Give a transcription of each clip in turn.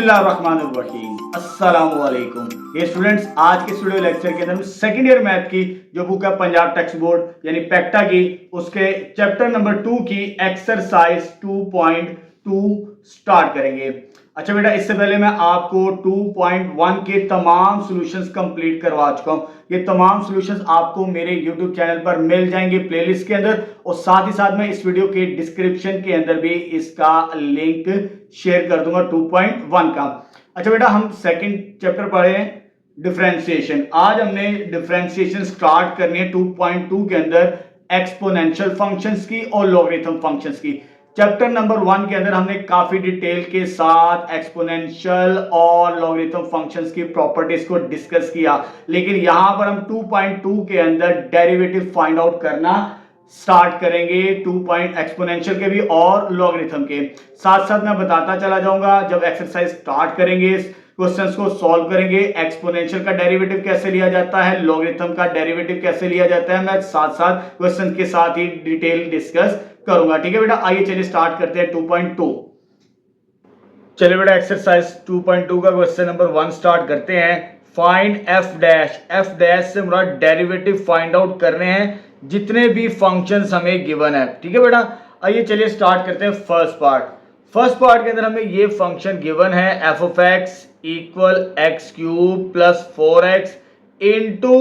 बिस्मिल्लाहिर्रहमानिर्रहीम अस्सलामुअलैकुम। ये स्टूडेंट्स, आज के स्टूडियो लेक्चर के अंदर सेकंड ईयर मैथ की जो बुक है पंजाब टेक्स्ट बोर्ड यानी पैक्टा की, उसके चैप्टर नंबर 2 की एक्सरसाइज 2.2 स्टार्ट करेंगे। अच्छा बेटा, इससे पहले मैं आपको 2.1 के तमाम सॉल्यूशंस कंप्लीट करवा चुका हूं। ये तमाम सॉल्यूशंस आपको मेरे यूट्यूब चैनल पर मिल जाएंगे प्लेलिस्ट के अंदर, और साथ ही साथ मैं इस वीडियो के डिस्क्रिप्शन के अंदर भी इसका लिंक शेयर कर दूंगा 2.1 का। अच्छा बेटा, हम सेकंड चैप्टर पढ़े डिफरेंशिएशन। आज हमने डिफरेंशिएशन स्टार्ट करनी है 2.2 के अंदर एक्सपोनेंशियल फंक्शंस की और लॉगरिथम फंक्शंस की। चैप्टर नंबर 1 के अंदर हमने काफी डिटेल के साथ एक्सपोनेंशियल और लॉगरिथम फंक्शंस की प्रॉपर्टीज को डिस्कस किया, लेकिन यहां पर हम 2.2 के अंदर डेरिवेटिव फाइंड आउट करना स्टार्ट करेंगे, एक्सपोनेंशियल के भी और लॉगरिथम के। साथ साथ मैं बताता चला जाऊंगा, जब एक्सरसाइज स्टार्ट करेंगे क्वेश्चंस को सॉल्व करेंगे, एक्सपोनेंशियल का डेरिवेटिव कैसे लिया जाता है, लॉगरिथम का डेरिवेटिव कैसे लिया जाता है, मैं साथ साथ क्वेश्चन के साथ ही डिटेल डिस्कस करूंगा। ठीक है बेटा, आइए चलिए स्टार्ट करते हैं 2.2। चलिए बेटा, एक्सरसाइज 2.2 का क्वेश्चन नंबर 1 स्टार्ट करते हैं। Find F dash. F dash से मुराद डेरिवेटिव फाइंड आउट करने हैं जितने भी फंक्शंस हमें गिवन है। ठीक है बेटा, आइए चलिए स्टार्ट करते हैं फर्स्ट पार्ट। फर्स्ट पार्ट के अंदर हमें ये फंक्शन गिवन है f of x equal x cube plus 4x into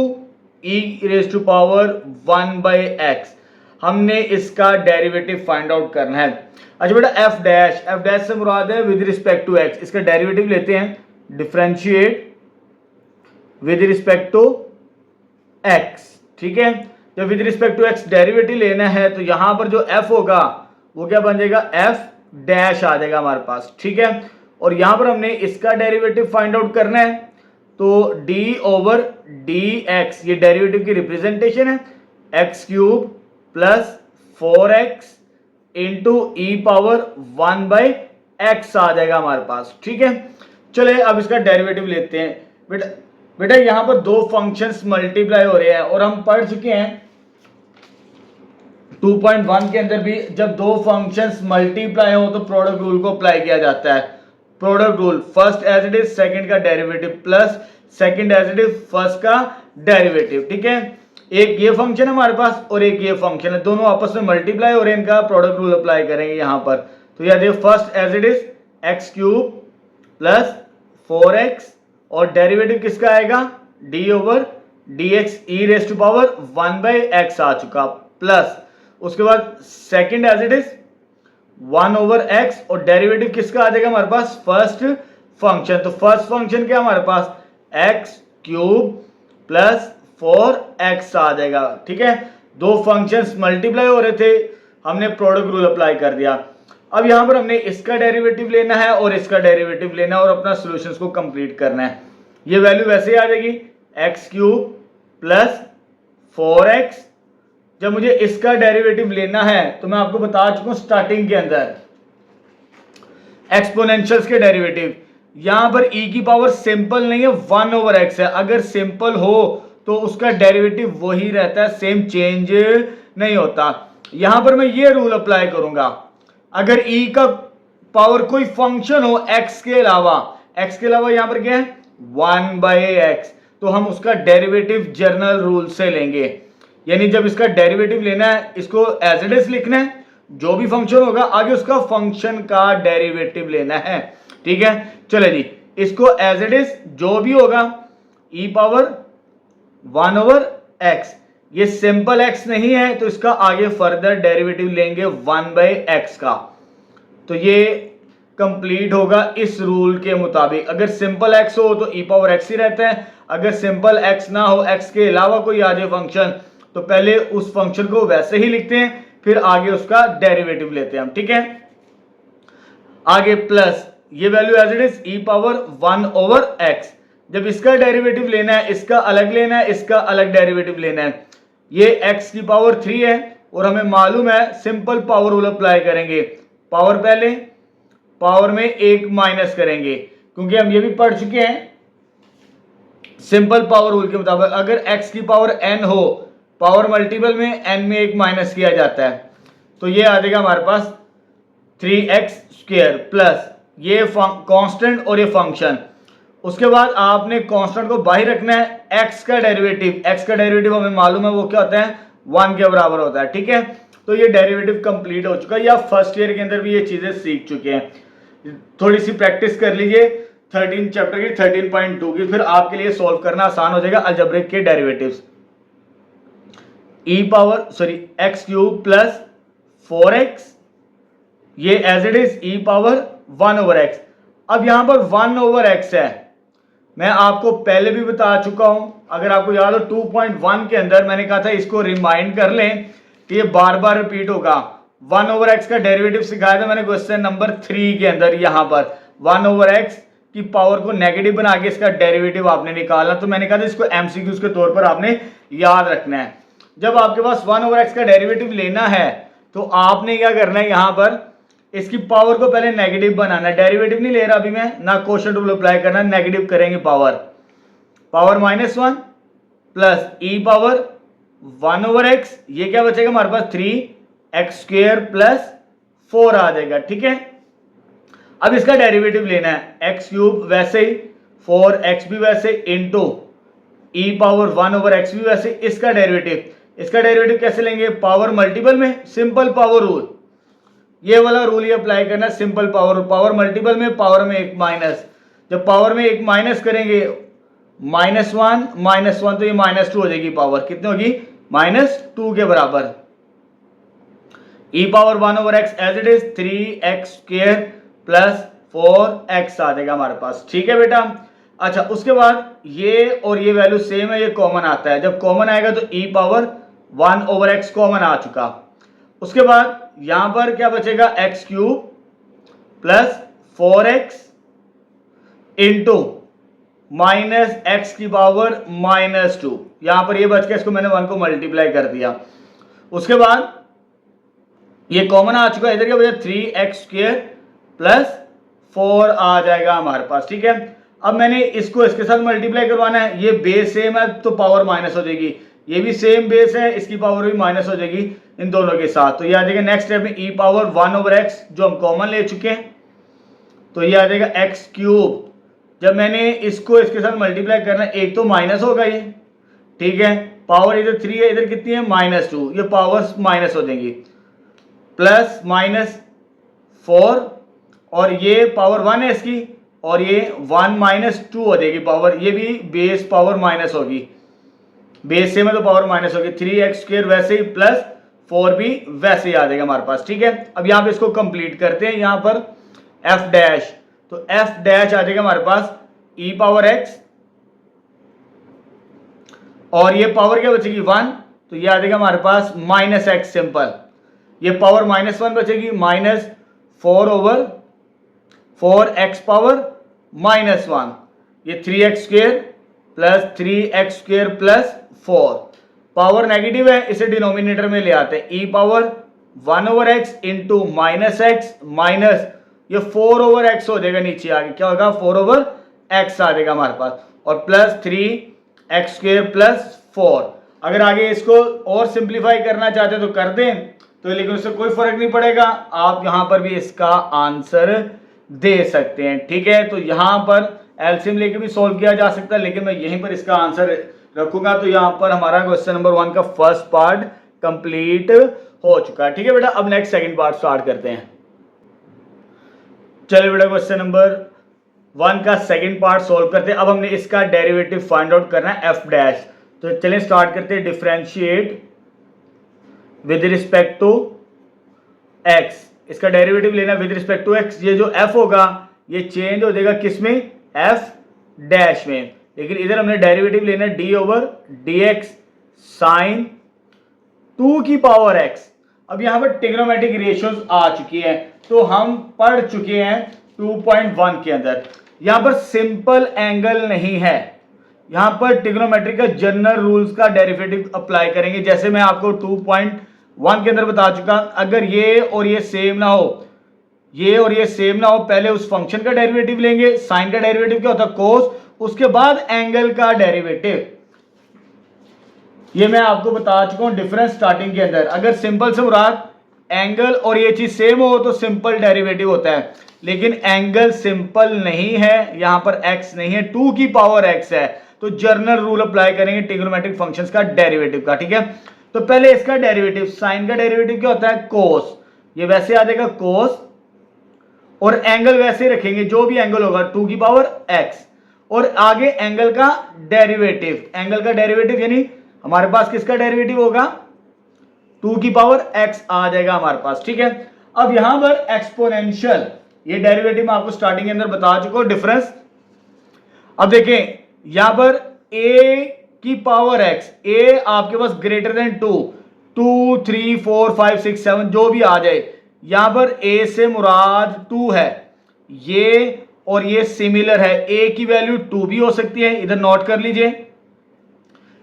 e raise to power 1/x। हमने इसका डेरिवेटिव फाइंड आउट करना है। अच्छा बेटा, एफ डैश से मुराद है विद रिस्पेक्ट टू एक्स। इसका डेरिवेटिव लेते हैं, differentiate with respect to x. ठीक है, जब with respect to x derivative लेना है तो यहां पर जो एफ होगा वो क्या बन जाएगा, एफ डैश आ जाएगा हमारे पास। ठीक है, और यहां पर हमने इसका डेरिवेटिव फाइंड आउट करना है, तो डी ओवर डी एक्स ये डेरिवेटिव की रिप्रेजेंटेशन है, x cube plus 4x into e power 1/x आ जाएगा हमारे पास। ठीक है, चलिए अब इसका डेरिवेटिव लेते हैं। बेटा यहां पर दो फंक्शंस मल्टीप्लाई हो रहे हैं, और हम पढ़ चुके हैं 2.1 के अंदर भी, जब दो फंक्शंस मल्टीप्लाई हो तो प्रोडक्ट रूल को अप्लाई किया जाता है। Product rule, first as it is second का derivative plus second as it is first का डेरिवेटिव। ठीक है, एक ये फंक्शन है हमारे पास और एक ये फंक्शन है, दोनों आपस में मल्टीप्लाई हो रहे हैं, इनका प्रोडक्ट रूल अप्लाई करेंगे यहां पर। तो यह देखो, first as it is x cube plus 4x और डेरिवेटिव किसका आएगा, d over d x e raise to power 1/x आ चुका, प्लस उसके बाद second as it is 1/x और डेरिवेटिव किसका आ जाएगा हमारे पास, फर्स्ट फंक्शन। तो फर्स्ट फंक्शन क्या हमारे पास, एक्स क्यूब प्लस 4x आ जाएगा। ठीक है, दो फंक्शंस मल्टीप्लाई हो रहे थे, हमने प्रोडक्ट रूल अप्लाई कर दिया। अब यहां पर हमने इसका डेरिवेटिव लेना है और इसका डेरिवेटिव लेना है और अपना सॉल्यूशंस को कंप्लीट करना है। ये वैल्यू वैसे ही आ जाएगी, एक्स क्यूब प्लस 4x। जब मुझे इसका डेरिवेटिव लेना है तो मैं आपको बता चुका हूं स्टार्टिंग के अंदर एक्सपोनेंशियल्स के डेरिवेटिव, यहां पर e की पावर सिंपल नहीं है, 1/x है। अगर सिंपल हो तो उसका डेरिवेटिव वही रहता है, सेम चेंज नहीं होता। यहां पर मैं ये रूल अप्लाई करूंगा, अगर e का पावर कोई फंक्शन हो x के अलावा यहां पर क्या है 1/x, तो हम उसका डेरिवेटिव जनरल रूल से लेंगे। यानी जब इसका डेरिवेटिव लेना है, इसको एज इट इज लिखना है, जो भी फंक्शन होगा आगे उसका फंक्शन का डेरिवेटिव लेना है। ठीक है, चले जी, इसको एज इट इज जो भी होगा e पावर 1/x, ये सिंपल x नहीं है तो इसका आगे फर्दर डेरिवेटिव लेंगे 1/x का, तो ये कंप्लीट होगा इस रूल के मुताबिक। अगर सिंपल x हो तो e पावर x ही रहता है, अगर सिंपल x ना हो, x के अलावा कोई आ जाए फंक्शन, तो पहले उस फंक्शन को वैसे ही लिखते हैं, फिर आगे उसका डेरिवेटिव लेते हैं हम। ठीक है, आगे प्लस ये value as it is e power 1/x। जब इसका डेरिवेटिव लेना है, इसका अलग लेना है, इसका अलग डेरिवेटिव लेना है। ये x की पावर 3 है और हमें मालूम है सिंपल पावर रूल अप्लाई करेंगे, पावर पहले, पावर में एक माइनस करेंगे, क्योंकि हम ये भी पढ़ चुके हैं सिंपल पावर रूल के मुताबिक अगर x की पावर n हो, पावर मल्टीपल में n में एक माइनस किया जाता है, तो ये आ जाएगा हमारे पास 3x² प्लस ये कांस्टेंट और ये फंक्शन। उसके बाद आपने कांस्टेंट को बाहर रखना है, एक्स का डेरिवेटिव हमें मालूम है वो क्या होता है, 1 के बराबर होता है। ठीक है, तो ये डेरिवेटिव कंप्लीट हो चुका है, या फर्स्ट ईयर के अंदर भी ये चीजें सीख चुके हैं। थोड़ी सी प्रैक्टिस कर लीजिए 13 चैप्टर की 13.2 की, फिर आपके लिए सॉल्व करना आसान हो जाएगा अलजेब्रिक के derivatives. X cube plus 4x, ये as it is e power 1/x। अब यहां पर 1/x है, मैं आपको पहले भी बता चुका हूं, अगर आपको याद हो 2.1 के अंदर मैंने कहा था इसको रिमाइंड कर लें कि ये बार बार रिपीट होगा। 1/x का डेरिवेटिव सिखाया था मैंने क्वेश्चन नंबर 3 के अंदर। यहां पर 1/x की पावर को नेगेटिव बना के इसका डेरिवेटिव आपने निकालना, तो मैंने कहा था इसको एमसीक्यूज के तौर पर आपने याद रखना है। जब आपके पास 1/x का डेरिवेटिव लेना है तो आपने क्या करना है, यहां पर इसकी पावर को पहले नेगेटिव बनाना है। डेरिवेटिव नहीं ले रहा अभी मैं, ना क्वोशिएंट रूल अप्लाई करना, नेगेटिव करेंगे power -1 plus e power 1/x, ये क्या बचेगा हमारे पास 3x² प्लस 4 आ जाएगा। ठीक है, अब इसका डेरिवेटिव लेना है, x³ वैसे ही 4x भी वैसे इंटू e पावर 1/x भी वैसे। इसका डेरिवेटिव कैसे लेंगे, पावर मल्टीपल में, सिंपल पावर रूल, ये वाला रूल ही अप्लाई करना, सिंपल पावर मल्टीपल में, पावर में एक माइनस। जब पावर में एक माइनस करेंगे -1 तो ये -2 हो जाएगी, पावर कितनी होगी -2 के बराबर। e power 1/x as it is 3x² plus 4x आ जाएगा हमारे पास। ठीक है बेटा, अच्छा उसके बाद ये और ये वैल्यू सेम है, ये कॉमन आता है, जब कॉमन आएगा तो e पावर 1/x कॉमन आ चुका। उसके बाद यहां पर क्या बचेगा, x³ plus 4x into -x की पावर -2, यहां पर ये बच गया, इसको मैंने 1 को मल्टीप्लाई कर दिया। उसके बाद ये कॉमन आ चुका है, इधर क्या बचा 3x² प्लस 4 आ जाएगा हमारे पास। ठीक है, अब मैंने इसको इसके साथ मल्टीप्लाई करवाना है, ये बेस सेम है तो पावर माइनस हो जाएगी, ये भी सेम बेस है, इसकी पावर भी माइनस हो जाएगी इन दोनों के साथ। तो ये आ जाएगा नेक्स्ट स्टेप में e पावर 1/x जो हम कॉमन ले चुके हैं, तो ये आ जाएगा x³। जब मैंने इसको इसके साथ मल्टीप्लाई करना है, एक तो माइनस होगा ये, ठीक है, पावर इधर 3 है, इधर कितनी है -2, ये पावर्स माइनस हो जाएंगी, प्लस -4 और ये पावर 1 है इसकी, और ये 1 - 2 हो जाएगी पावर, ये भी बेस पावर माइनस होगी, बेस से में तो पावर माइनस होगी, 3x² वैसे ही प्लस 4 भी वैसे ही आ जाएगा हमारे पास। ठीक है, अब यहाँ पे इसको कंप्लीट करते हैं, यहाँ पर f', तो f' आ जाएगा हमारे पास e पावर x, और ये पावर क्या बचेगी 1, तो ये आ जाएगा हमारे पास -x सिंपल, ये पावर -1 बचेगी, -4/4x पावर -1, ये 3x² plus 3x² plus 4, power negative है, इसे डिनोमिनेटर में ले आते हैं, e power 1/x into -x minus ये 4/x हो जाएगा, नीचे आगे क्या होगा 4/x आ जाएगा हमारे पास, और प्लस 3x² प्लस 4। अगर आगे इसको और सिंप्लीफाई करना चाहते तो कर दें, तो लेकिन उससे कोई फर्क नहीं पड़ेगा, आप यहां पर भी इसका आंसर दे सकते हैं। ठीक है, तो यहां पर एलसीएम लेके भी सॉल्व किया जा सकता है, लेकिन मैं यहीं पर इसका आंसर रखूंगा। तो यहां पर हमारा क्वेश्चन नंबर 1 का फर्स्ट पार्ट कंप्लीट हो चुका है। ठीक है बेटा, अब नेक्स्ट सेकंड पार्ट स्टार्ट करते हैं। चलिए बेटा, क्वेश्चन नंबर 1 का सेकंड पार्ट सॉल्व करते हैं। अब हमने इसका डेरिवेटिव फाइंड आउट करना है f', तो चलिए स्टार्ट करते हैं। Differentiate with respect to x, इसका डेरिवेटिव लेना विद रिस्पेक्ट टू x। ये जो f होगा ये चेंज हो जाएगा किसमें, f' में, लेकिन इधर हमने डेरिवेटिव लेना d/dx साइन 2 की पावर x। अब यहां पर ट्रिग्नोमेट्रिक रेशियोज आ चुकी है, तो हम पढ़ चुके हैं 2.1 के अंदर, यहां पर सिंपल एंगल नहीं है, यहां पर ट्रिग्नोमेट्रिक का जनरल रूल्स का डेरिवेटिव अप्लाई करेंगे। जैसे मैं आपको 2.1 के अंदर बता चुका, अगर ये और ये सेम ना हो, ये और ये सेम ना हो, पहले उस फंक्शन का डेरिवेटिव लेंगे, साइन का डेरिवेटिव क्या होता है कोस, उसके बाद एंगल का डेरिवेटिव। ये मैं आपको बता चुका हूं डिफरेंस स्टार्टिंग के अंदर। अगर सिंपल से मुराद एंगल और ये चीज सेम हो तो सिंपल डेरिवेटिव होता है, लेकिन एंगल सिंपल नहीं है, यहां पर x नहीं है, 2 की पावर x है, तो जर्नल रूल अप्लाई करेंगे ट्रिग्नोमेट्रिक फंक्शंस का डेरिवेटिव का। ठीक है, तो पहले इसका डेरिवेटिव, साइन का डेरिवेटिव क्या होता है, कोस, ये वैसे आ जाएगा कोस, और एंगल वैसे रखेंगे, जो भी एंगल होगा 2 की पावर x, और आगे एंगल का डेरिवेटिव, एंगल का डेरिवेटिव यानी हमारे पास किसका डेरिवेटिव होगा, 2 की पावर x आ जाएगा हमारे पास। ठीक है, अब यहां पर एक्सपोनेंशियल, ये डेरिवेटिव मैं आपको स्टार्टिंग के अंदर बता चुका हूं डिफरेंस। अब देखें यहां पर a की पावर x, a आपके पास ग्रेटर देन 2, 2 3 4 5 6 7 जो भी आ जाए, यहां पर a से मुराद 2 है, ये और ये सिमिलर है, a की वैल्यू 2 भी हो सकती है, इधर नोट कर लीजिए,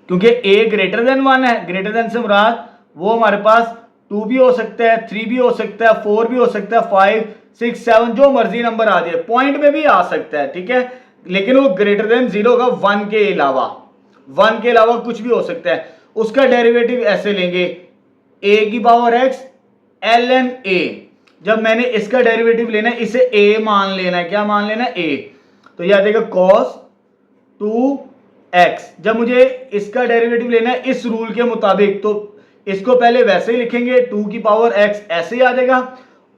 क्योंकि a ग्रेटर देन 1 है, ग्रेटर देन से मुराद वो हमारे पास 2 भी हो सकता है, 3 भी हो सकता है, 4 भी हो सकता है, 5 6 7 जो मर्जी नंबर आ जाए, पॉइंट में भी आ सकता है। ठीक है, लेकिन वो ग्रेटर देन 0 का 1 के अलावा, 1 के अलावा कुछ भी हो सकता है। उसका डेरिवेटिव ऐसे लेंगे, a की पावर x ln a, जब मैंने इसका डेरिवेटिव लेना है, इसे a मान लेना है, क्या मान लेना है, a, तो यह आ जाएगा cos 2x। जब मुझे इसका डेरिवेटिव लेना है इस रूल के मुताबिक, तो इसको पहले वैसे ही लिखेंगे, 2 की पावर x ऐसे ही आ जाएगा,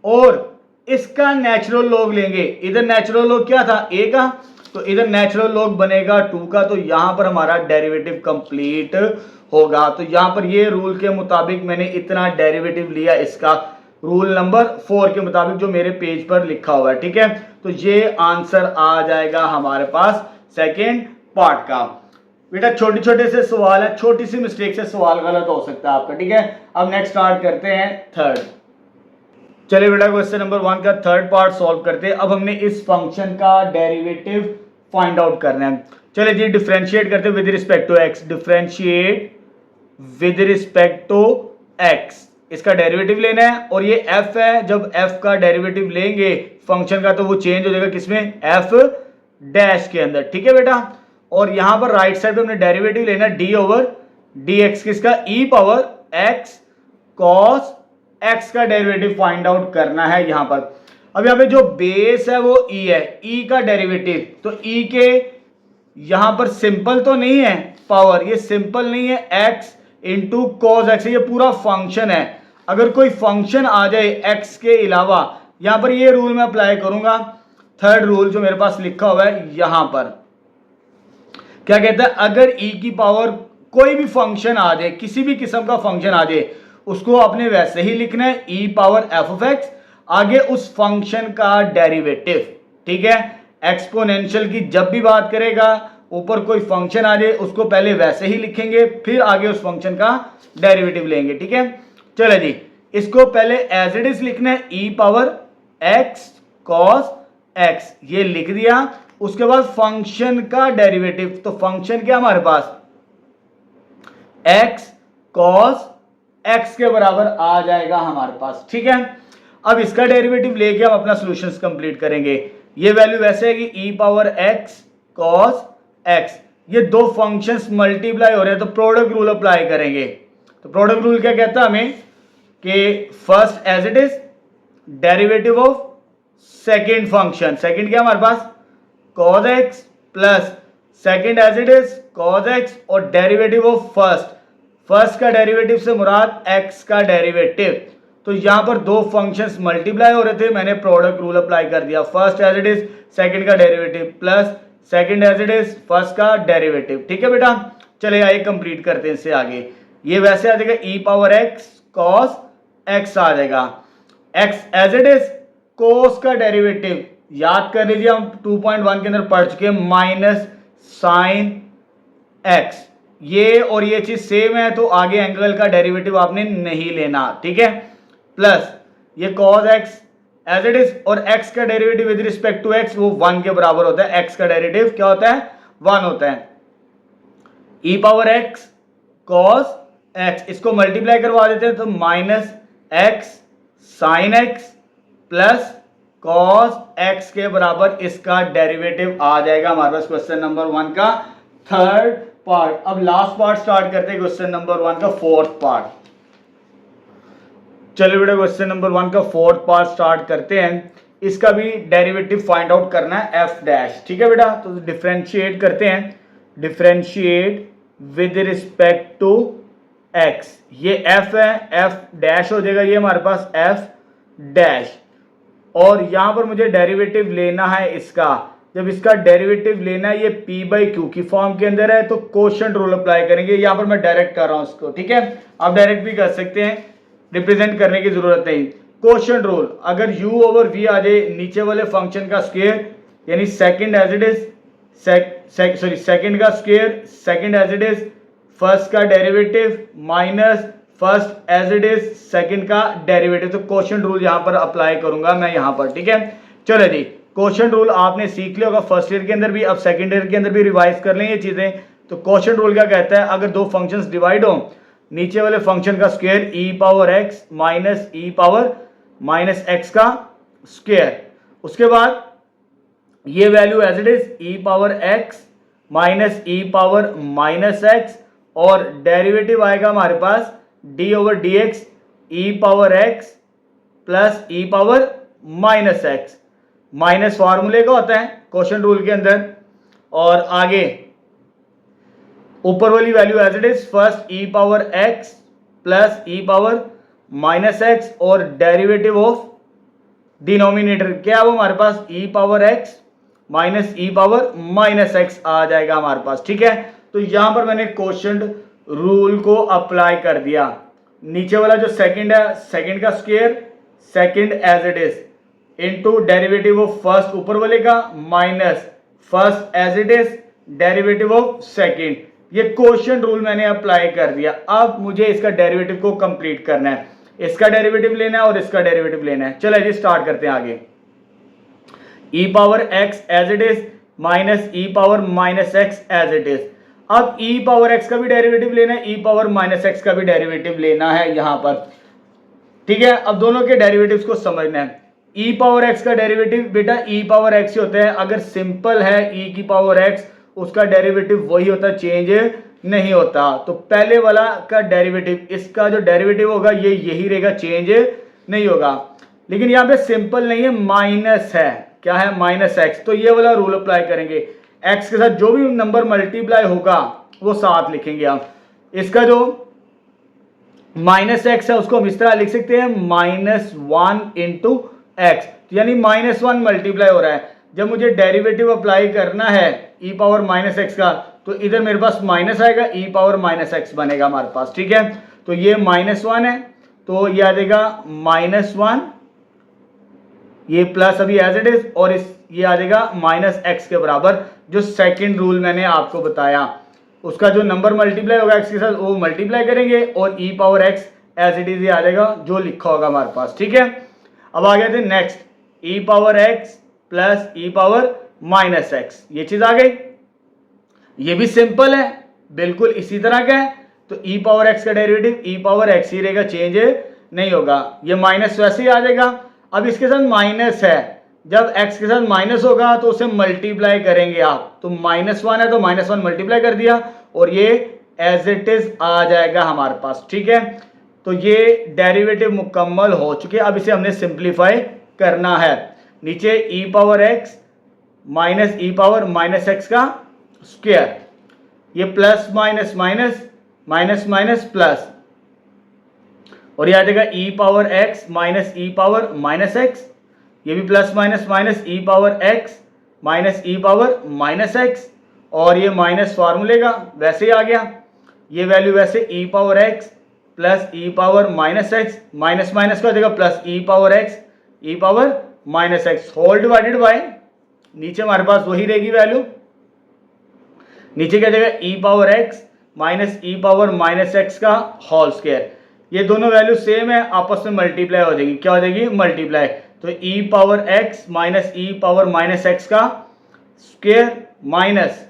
और इसका नेचुरल लॉग लेंगे, इधर नेचुरल लॉग क्या था, a का, तो इधर नेचुरल लॉग बनेगा 2 का, तो यहां पर हमारा डेरिवेटिव कंप्लीट होगा। तो यहां पर ये रूल के मुताबिक मैंने इतना डेरिवेटिव लिया, इसका रूल नंबर 4 के मुताबिक जो मेरे पेज पर लिखा हुआ है। ठीक है, तो ये आंसर आ जाएगा हमारे पास सेकेंड पार्ट का। बेटा छोटे छोटे से सवाल है, छोटी सी मिस्टेक से सवाल गलत हो सकता है आपका। ठीक है, अब नेक्स्ट स्टार्ट करते हैं थर्ड। चलिए बेटा क्वेश्चन नंबर 1 का थर्ड पार्ट सॉल्व करते हैं। अब हमने इस फंक्शन का डेरिवेटिव फाइंड आउट करना है। चलिए जी डिफरेंशिएट करते हैं with respect to x, differentiate with respect to x, इसका डेरिवेटिव लेना है, और ये f है, जब f का डेरिवेटिव लेंगे फंक्शन का तो वो चेंज हो जाएगा किसमें, f डैश के अंदर। ठीक है बेटा, और यहां पर राइट साइड पे हमने डेरिवेटिव लेना डी ओवर डी एक्स, किसका, ई पावर x cos x का डेरिवेटिव फाइंड आउट करना है यहां पर। अब यहां पे जो बेस है वो e है, e का डेरिवेटिव, तो e के यहां पर सिंपल तो नहीं है पावर, ये सिंपल नहीं है, x इंटू कॉस एक्स, ये पूरा फंक्शन है। अगर कोई फंक्शन आ जाए x के अलावा, यहां पर ये रूल मैं अप्लाई करूंगा, थर्ड रूल जो मेरे पास लिखा हुआ है यहां पर क्या कहता है, अगर e की पावर कोई भी फंक्शन आ जाए, किसी भी किस्म का फंक्शन आ जाए, उसको आपने वैसे ही लिखना है, e power F of x, आगे उस फंक्शन का डेरिवेटिव। ठीक है, एक्सपोनेंशियल की जब भी बात करेगा, ऊपर कोई फंक्शन आ जाए उसको पहले वैसे ही लिखेंगे, फिर आगे उस फंक्शन का डेरिवेटिव लेंगे। ठीक है, चलो जी इसको पहले एज इट इज लिखना है, e power x cos x, ये लिख दिया। उसके बाद फंक्शन का डेरिवेटिव, तो फंक्शन क्या हमारे पास, x cos x के बराबर आ जाएगा हमारे पास। ठीक है, अब इसका डेरिवेटिव लेके हम अपना सॉल्यूशंस कंप्लीट करेंगे। ये वैल्यू वैसे है कि e power x cos x, ये दो फंक्शंस मल्टीप्लाई हो रहे हैं, तो प्रोडक्ट रूल अप्लाई करेंगे। तो प्रोडक्ट रूल क्या कहता है हमें कि first as it is derivative of second function, second क्या हमारे पास cos x plus second as it is cos x, और डेरिवेटिव ऑफ फर्स्ट, फर्स्ट का डेरिवेटिव से मुराद x का डेरिवेटिव। तो यहां पर दो फंक्शंस मल्टीप्लाई हो रहे थे, मैंने प्रोडक्ट रूल अप्लाई कर दिया, first as it is second का derivative plus second as it is first का डेरिवेटिव। ठीक है बेटा, चले आइए कंप्लीट करते हैं इससे आगे। ये वैसे आ जाएगा e power x cos x आ जाएगा, x as it is cos का डेरिवेटिव याद कर लीजिए, हम 2.1 के अंदर पढ़ चुके हैं, माइनस साइन x, ये और ये चीज सेम है, तो आगे एंगल का डेरिवेटिव आपने नहीं लेना। ठीक है, प्लस ये cos x as it is, और x का derivative with respect to x वो 1 के बराबर होता है, x का डेरिवेटिव क्या होता है, 1 होता है। e power x cos x, इसको मल्टीप्लाई करवा देते हैं, तो minus x sine x plus cos x के बराबर इसका डेरिवेटिव आ जाएगा हमारे पास क्वेश्चन नंबर 1 का थर्ड पार्ट। अब लास्ट पार्ट स्टार्ट करते हैं क्वेश्चन नंबर 1 का फोर्थ पार्ट। चलो बेटा क्वेश्चन नंबर 1 का फोर्थ पार्ट स्टार्ट करते हैं। इसका भी डेरिवेटिव फाइंड आउट करना है एफ डैश। ठीक है बेटा, तो डिफरेंशिएट करते हैं। Differentiate with respect to x, ये एफ है, एफ डैश हो जाएगा ये हमारे पास एफ डैश। और यहां पर मुझे डेरिवेटिव लेना है इसका। जब इसका डेरिवेटिव लेना है, ये पी बाई क्यू की फॉर्म के अंदर है, तो कोशेंट रूल अप्लाई करेंगे। यहां पर मैं डायरेक्ट कर रहा हूं इसको। ठीक है, आप डायरेक्ट भी कर सकते हैं, रिप्रेजेंट करने की जरूरत नहीं। कोशेंट रूल, अगर u ओवर v आ जाए नीचे वाले फंक्शन का स्क्वायर, यानी second as it is second का square, second as it is first का derivative minus first as it is second का डेरिवेटिव, तो कोशेंट रूल यहां पर अप्लाई करूंगा मैं यहां पर। ठीक है, चलो जी, कोशेंट रूल आपने सीख लिया होगा फर्स्ट ईयर के अंदर भी, अब सेकंड ईयर के अंदर भी रिवाइज कर लें ये चीजें। तो कोशेंट रूल क्या कहता है, अगर दो फंक्शंस डिवाइड हो, नीचे वाले फंक्शन का square e power x minus e power minus x का स्क्वायर, उसके बाद ये value as it is e power x minus e power minus x, और डेरिवेटिव आएगा हमारे पास d over d x e power x plus e power minus x, minus फार्मूले का होता है कोशेंट रूल के अंदर। और आगे ऊपर वाली value as it is first e power x plus e power minus x, और डेरिवेटिव ऑफ डिनोमिनेटर क्या है वो हमारे पास e power x minus e power minus x आ जाएगा हमारे पास। ठीक है, तो यहां पर मैंने कोशेंट रूल को अप्लाई कर दिया। नीचे वाला जो सेकंड है, सेकंड का square, second as it is into derivative of first ऊपर वाले का minus first as it is derivative of second, ये कोशेंट रूल मैंने अप्लाई कर दिया। अब मुझे इसका डेरिवेटिव को कंप्लीट करना है, इसका डेरिवेटिव लेना है और इसका डेरिवेटिव लेना है। चलो जी स्टार्ट करते हैं आगे। e power x as it is minus e power minus x as it is. अब e पावर x का भी डेरिवेटिव लेना है, e पावर माइनस x का भी डेरिवेटिव लेना है यहां पर। ठीक है, अब दोनों के डेरिवेटिव्स को समझना है। e पावर x का डेरिवेटिव बेटा e पावर x ही होता है, अगर सिंपल है e की पावर x, उसका डेरिवेटिव वही होता है, चेंज नहीं होता। तो पहले वाला का डेरिवेटिव, इसका जो डेरिवेटिव होगा ये यही रहेगा, चेंज नहीं होगा। लेकिन यहाँ पे सिंपल नहीं है, माइनस है, क्या है माइनस x, तो ये वाला रूल अप्लाई करेंगे। x के साथ जो भी नंबर मल्टीप्लाई होगा वो साथ लिखेंगे हम। इसका जो माइनस x है उसको हम इस तरह लिख सकते हैं माइनस 1 इंटू एक्स, यानी माइनस 1 मल्टीप्लाई हो रहा है। जब मुझे डेरिवेटिव अप्लाई करना है e पावर माइनस एक्स का, तो इधर मेरे पास माइनस आएगा, e पावर माइनस एक्स बनेगा हमारे पास। ठीक है, तो ये माइनस 1 है, तो ये आ जाएगा माइनस 1, ये प्लस अभी एज इट इज, और इस ये आ जाएगा माइनस एक्स के बराबर। जो सेकंड रूल मैंने आपको बताया, उसका जो नंबर मल्टीप्लाई होगा एक्स के साथ वो मल्टीप्लाई करेंगे, और e power x as it is ये आ जाएगा जो लिखा होगा हमारे पास। ठीक है, अब आ गए थे next, e power x plus e power minus x, ये चीज आ गई। ये भी सिंपल है, बिल्कुल इसी तरह का है। तो e पावर एक्स का डेरिवेटिव e पावर एक्स ही रहेगा, चेंज नहीं होगा। ये माइनस वैसे ही आ जाएगा। अब इसके साथ माइनस है, जब x के साथ माइनस होगा तो उसे मल्टीप्लाई करेंगे आप, तो माइनस 1 है तो माइनस 1 मल्टीप्लाई कर दिया, और ये एज इट इज आ जाएगा हमारे पास। ठीक है, तो ये डेरिवेटिव मुकम्मल हो चुके। अब इसे हमने सिंप्लीफाई करना है। नीचे e power x minus e power minus x का स्क्वायर, ये plus minus minus minus minus plus, और ये आ जाएगा e power x minus e power minus x, ये भी plus minus minus e power x minus e power minus x, और ये माइनस फार्मूले का वैसे ही आ गया। ये वैल्यू वैसे e power x plus e power minus x, minus minus का हो जाएगा plus e power x e power minus x whole divided by, नीचे हमारे पास वही रहेगी वैल्यू। नीचे क्या जाएगा e power x minus e power minus x का होल स्क्वायर। ये दोनों वैल्यू सेम है, आपस में मल्टीप्लाई हो जाएगी। क्या हो जाएगी मल्टीप्लाई, तो e power x minus e power minus x का स्क्वायर माइनस,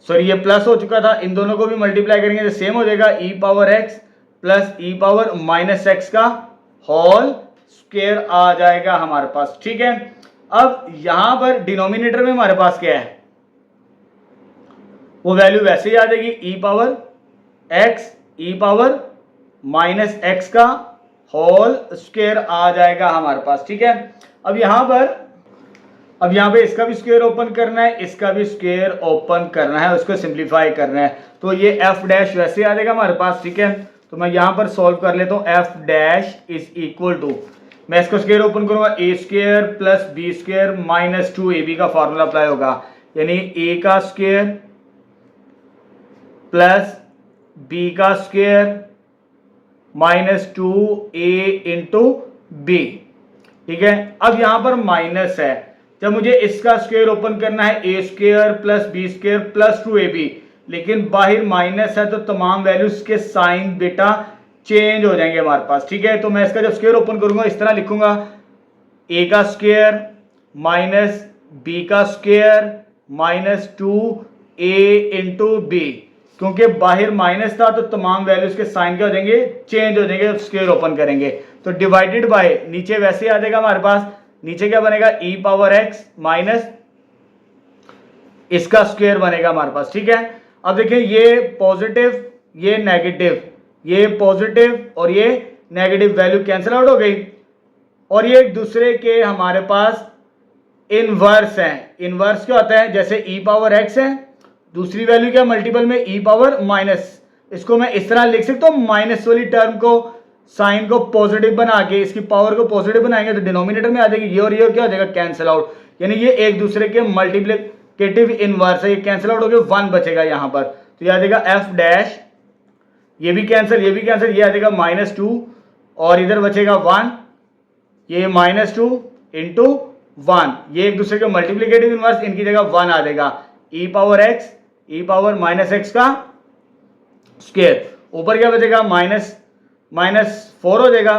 सॉरी ये प्लस हो चुका था, इन दोनों को भी मल्टीप्लाई करेंगे तो सेम हो जाएगा e power x plus e power minus x का होल स्क्वायर आ जाएगा हमारे पास। ठीक है, अब यहां पर डिनोमिनेटर में हमारे पास क्या है, वो वैल्यू वैसे ही आ जाएगी e power x e power minus x का होल स्क्वायर आ जाएगा हमारे पास। ठीक है, अब यहाँ पे इसका भी स्क्वायर ओपन करना है, इसका भी स्क्वायर ओपन करना है, उसको सिंप्लीफाई करना है। तो ये एफ डैश वैसे आ जाएगा हमारे पास। ठीक है, तो मैं यहाँ पर सॉल्व कर लेता हूँ। F dash is equal to, मैं इसको स्क्वायर ओपन करूंगा, A square plus B square minus 2ab का फॉर्मूला अप्लाई होगा, यानी ए का स्क्वायर प्लस बी का square minus 2a into B. ठीक है, अब यहां पर माइनस है, जब मुझे इसका स्क्वायर ओपन करना है A square plus B square plus 2ab, लेकिन बाहर माइनस है तो तमाम वैल्यूज के साइन बेटा चेंज हो जाएंगे हमारे पास। ठीक है, तो मैं इसका जब स्क्वायर ओपन करूंगा इस तरह लिखूंगा, ए का स्क्वायर माइनस बी का square minus 2a into b, क्योंकि बाहर माइनस था तो तमाम वैल्यूज के साइन क्या हो जाएंगे, चेंज हो जाएंगे जब स्क्वायर ओपन करेंगे। तो डिवाइडेड बाय, नीचे वैसे आ जाएगा हमारे पास, नीचे क्या बनेगा, e पावर x माइनस इसका स्क्वायर बनेगा हमारे पास। ठीक है, अब देखिए ये पॉजिटिव ये नेगेटिव, ये पॉजिटिव और ये नेगेटिव वैल्यू कैंसिल आउट हो गई, और ये एक दूसरे के हमारे पास इनवर्स है। इनवर्स क्या होता है, जैसे e पावर x है, दूसरी वैल्यू क्या मल्टीपल में e पावर माइनस, इसको मैं इस तरह लिख सकता हूं, माइनस वाली टर्म को साइन को पॉजिटिव बना के इसकी पावर को पॉजिटिव बनाएंगे तो डिनोमिनेटर में आ जाएगी, ये और ये क्या हो जाएगा, कैंसिल आउट, यानी ये एक दूसरे के मल्टीप्लिकेटिव इनवर्स है, ये कैंसिल आउट हो गया, 1 बचेगा यहाँ पर। तो ये आ जाएगा एफ डैश, ये भी कैंसिल ये भी कैंसिल, ये आ जाएगा माइनस 2 और इधर बचेगा 1, ये माइनस 2 इंटू 1, ये एक दूसरे के मल्टीप्लिकेटिव इनवर्स, इनकी जगह 1 आ जाएगा, e power x e power minus x का स्क्वायर, ऊपर क्या बचेगा, माइनस 4 हो जाएगा,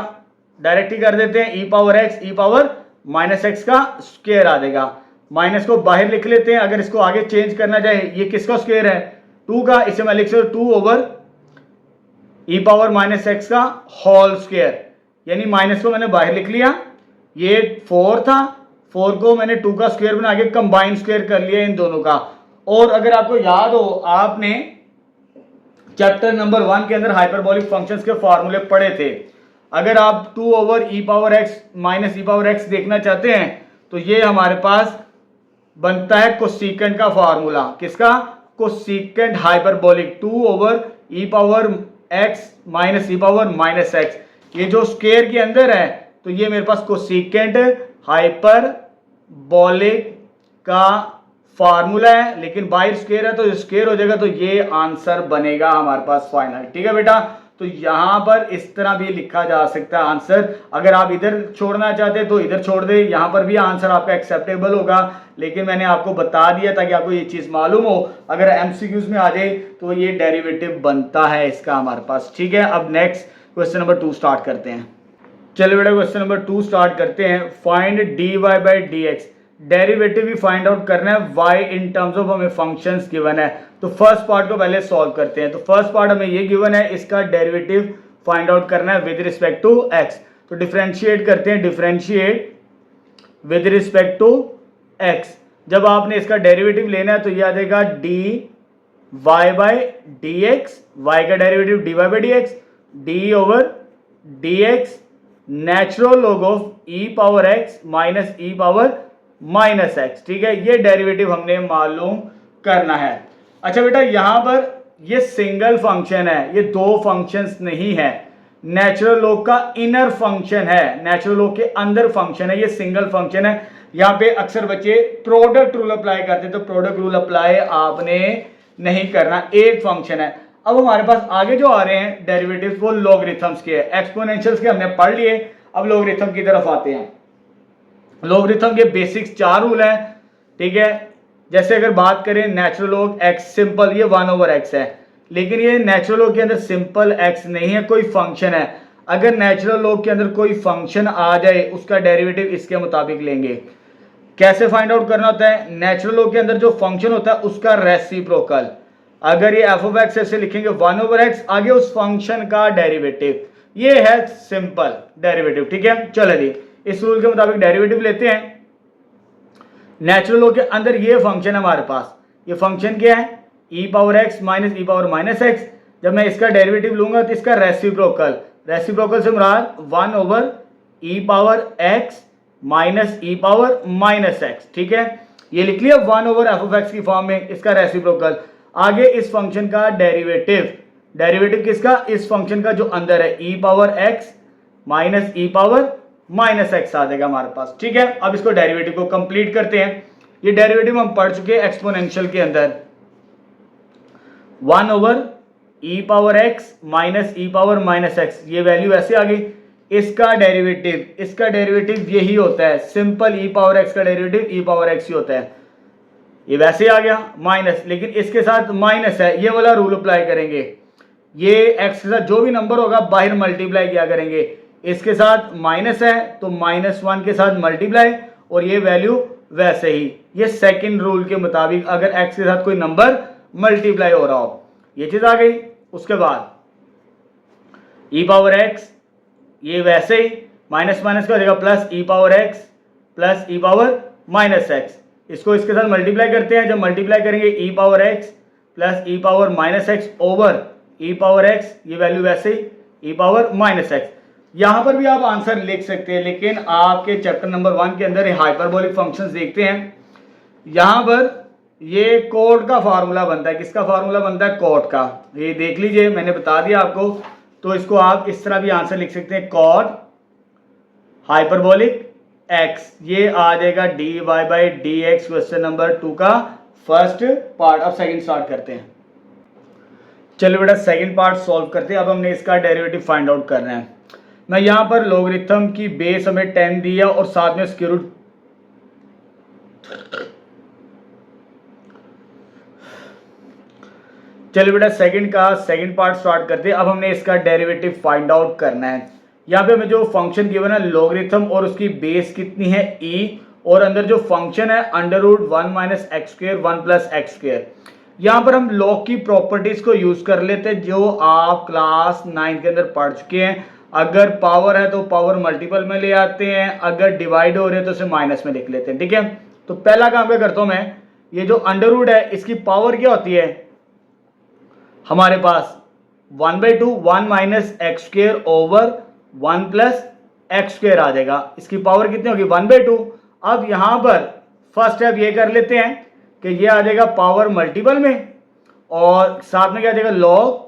डायरेक्ट ही कर देते हैं, e power x e power minus x का स्क्वायर आ जाएगा। माइनस को बाहर लिख लेते हैं, अगर इसको आगे चेंज करना चाहे, ये किसका स्क्वायर है, 2 का, इसे मैं लिख सकता हूं 2 over e power minus x का होल स्क्वायर, यानी माइनस को मैंने बाहर लिख लिया, ये 4 था, 4 को मैंने 2 का स्क्वायर बना के कंबाइन स्क्वायर कर लिया इन दोनों का। और अगर आपको याद हो, आपने चैप्टर नंबर 1 के अंदर हाइपरबोलिक फंक्शंस के फॉर्मूले पढ़े थे, अगर आप 2 over e power x minus e power x देखना चाहते हैं तो ये हमारे पास बनता है कोसेकेंट का फॉर्मूला, किसका, cosecant hyperbolic, 2 over e power x minus e power minus x, ये जो स्क्वायर के अंदर है तो ये मेरे पास कोसेकेंट हाइपरबोलिक का फार्मूला है, लेकिन बाहर स्क्वायर है तो स्क्वायर हो जाएगा, तो ये आंसर बनेगा हमारे पास फाइनल। ठीक है बेटा, तो यहां पर इस तरह भी लिखा जा सकता है आंसर, अगर आप इधर छोड़ना चाहते तो इधर छोड़ दे, यहां पर भी आंसर आपका एक्सेप्टेबल होगा, लेकिन मैंने आपको बता दिया ताकि आपको ये चीज मालूम हो, अगर एमसीक्यूज में आ जाए तो ये डेरिवेटिव बनता है इसका हमारे पास। ठीक है, अब नेक्स्ट क्वेश्चन नंबर 2 स्टार्ट करते हैं। चलिए बेटा क्वेश्चन नंबर 2 स्टार्ट करते हैं। Find dy by d x, derivative भी फाइंड आउट करना है, y इन टर्म्स ऑफ हमें फंक्शंस गिवन है, तो फर्स्ट पार्ट को पहले सॉल्व करते हैं। तो फर्स्ट पार्ट हमें ये गिवन है, इसका डेरिवेटिव फाइंड आउट करना है विद रिस्पेक्ट टू x, तो डिफरेंशिएट करते हैं, differentiate with respect to x। जब आपने इसका डेरिवेटिव लेना है तो ये आ जाएगा dy by d x, y का derivative dy by d x, d over dx natural log of e power x minus e power minus x। ठीक है, ये डेरिवेटिव हमने मालूम करना है। अच्छा बेटा, यहां पर ये सिंगल फंक्शन है, ये दो फंक्शंस नहीं है, नेचुरल लॉग का इनर फंक्शन है, नेचुरल लॉग के अंदर फंक्शन है, ये सिंगल फंक्शन है। यहाँ पे अक्सर बच्चे प्रोडक्ट रूल अप्लाई करते हैं, तो प्रोडक्ट रूल अप्लाई आपने नहीं करना, एक फंक्शन है। अब हमारे पास आगे जो आ रहे हैं डेरिवेटिव्स वो लॉगरिथम्स के हैं, एक्सपोनेंशियल्स के हमने पढ़ लिए, अब लॉगरिथम की तरफ आते हैं। लॉगरिथम के बेसिक्स 4 रूल हैं। ठीक है, जैसे अगर बात करें नेचुरल लॉग x सिंपल, ये 1 ओवर x है, लेकिन ये नेचुरल लॉग के अंदर सिंपल x नहीं है, कोई फंक्शन है। अगर नेचुरल लॉग के अंदर कोई फंक्शन आ जाए उसका डेरिवेटिव इसके मुताबिक लेंगे। कैसे फाइंड आउट करना होता है, नेचुरल लॉग के अंदर जो फंक्शन होता है उसका रेसिप्रोकल, अगर ये f ऑफ x ऐसे लिखेंगे 1 ओवर x, आगे उस फंक्शन का डेरिवेटिव, ये है सिंपल डेरिवेटिव। ठीक है, चलो जी इस रूल के मुताबिक डेरिवेटिव लेते हैं। नेचुरल लॉग के अंदर ये फंक्शन है हमारे पास, ये फंक्शन क्या है, e power x minus e power minus x। जब मैं इसका डेरिवेटिव लूंगा तो इसका रेसिप्रोकल, रेसिप्रोकल से मुराद 1 ओवर ई पावर एक्स माइनस ई पावर माइनस एक्स, ठीक है, ये लिख लिया 1 ओवर एफ ऑफ एक्स की फॉर्म में, इसका रेसिप्रोकल। आगे इस फंक्शन का डेरिवेटिव, डेरिवेटिव किसका, इस फंक्शन का जो अंदर है ई पावर एक्स माइनस ई पावर माइनस एक्स आ जाएगा हमारे पास, ठीक है। अब इसको डेरिवेटिव को कंप्लीट करते हैं। ये डेरिवेटिव हम पढ़ चुके हैं एक्सपोनेंशियल के अंदर, 1 ओवर ई पावर एक्स माइनस ई पावर माइनस एक्स, ये वैल्यू ऐसे आ गई। इसका डेरिवेटिव यही होता है, सिंपल ई पावर एक्स का डेरिवेटिव ई पावर एक्स ही होता है। ये वैसे आ गया माइनस, लेकिन इसके साथ माइनस है, ये वाला रूल अप्लाई करेंगे। ये एक्स के साथ जो भी नंबर होगा बाहर मल्टीप्लाई किया करेंगे, इसके साथ माइनस है तो -1 के साथ मल्टीप्लाई, और ये वैल्यू वैसे ही, ये सेकंड रूल के मुताबिक अगर एक्स के साथ कोई नंबर मल्टीप्लाई हो रहा हो, ये चीज आ गई। उसके बाद ई पावर एक्स, ये वैसे ही माइनस माइनस का हो जाएगा प्लस ई पावर एक्स प्लस ई पावर माइनस एक्स, इसको इसके साथ मल्टीप्लाई करते हैं। जब मल्टीप्लाई करेंगे ई पावर एक्स प्लस ई पावर माइनस एक्स ओवर ई पावर एक्स, ये वैल्यू वैसे ही ई पावर माइनस एक्स। यहां पर भी आप आंसर लिख सकते हैं, लेकिन आपके चैप्टर नंबर 1 के अंदर हाइपरबोलिक फंक्शंस देखते हैं। यहां पर ये कोड का फार्मूला बनता है, किसका फार्मूला बनता है, कोड का, ये देख लीजिए, मैंने बता दिया आपको। तो इसको आप इस तरह भी आंसर लिख सकते हैं, कॉड हाइपरबोलिक एक्स, ये आ जाएगा d y by d x, question number 2 का फर्स्ट पार्ट। अब सेकंड स्टार्ट करते हैं। चलो बेटा सेकंड पार्ट सॉल्व करते हैं। अब हमने इसका डेरिवेटिव फाइंड आउट करना है। मैं यहां पर लॉगरिथम की बेस हमें 10 दिया और साथ में स्क्वायर रूट, चलो बेटा सेकंड पार्ट स्टार्ट करते हैं। अब हमने इसका डेरिवेटिव फाइंड आउट करना है। यहाँ पे हमें जो फंक्शन गिवन है लॉगरिथम, और उसकी बेस कितनी है e, और अंदर जो फंक्शन है √1 minus X square 1 plus X square. यहाँ पर हम लॉग की प्रॉपर्टीज को यूज कर लेते हैं जो आप क्लास 9 के अंदर पढ़ चुके हैं। अगर पावर है तो पावर मल्टीपल में ले आते हैं, अगर डिवाइड हो रहे हैं तो उसे माइनस में लिख लेते हैं, ठीक है। तो पहला काम क्या करता हूं मैं, ये जो अंडर है इसकी पावर क्या होती है हमारे पास 1/2 1 minus X square over 1 plus X square आ जाएगा। इसकी पावर कितनी होगी 1/2। अब यहां पर फर्स्ट स्टेप ये कर लेते हैं कि ये आ जाएगा पावर मल्टीपल में, और साथ में क्या आ जाएगा लॉग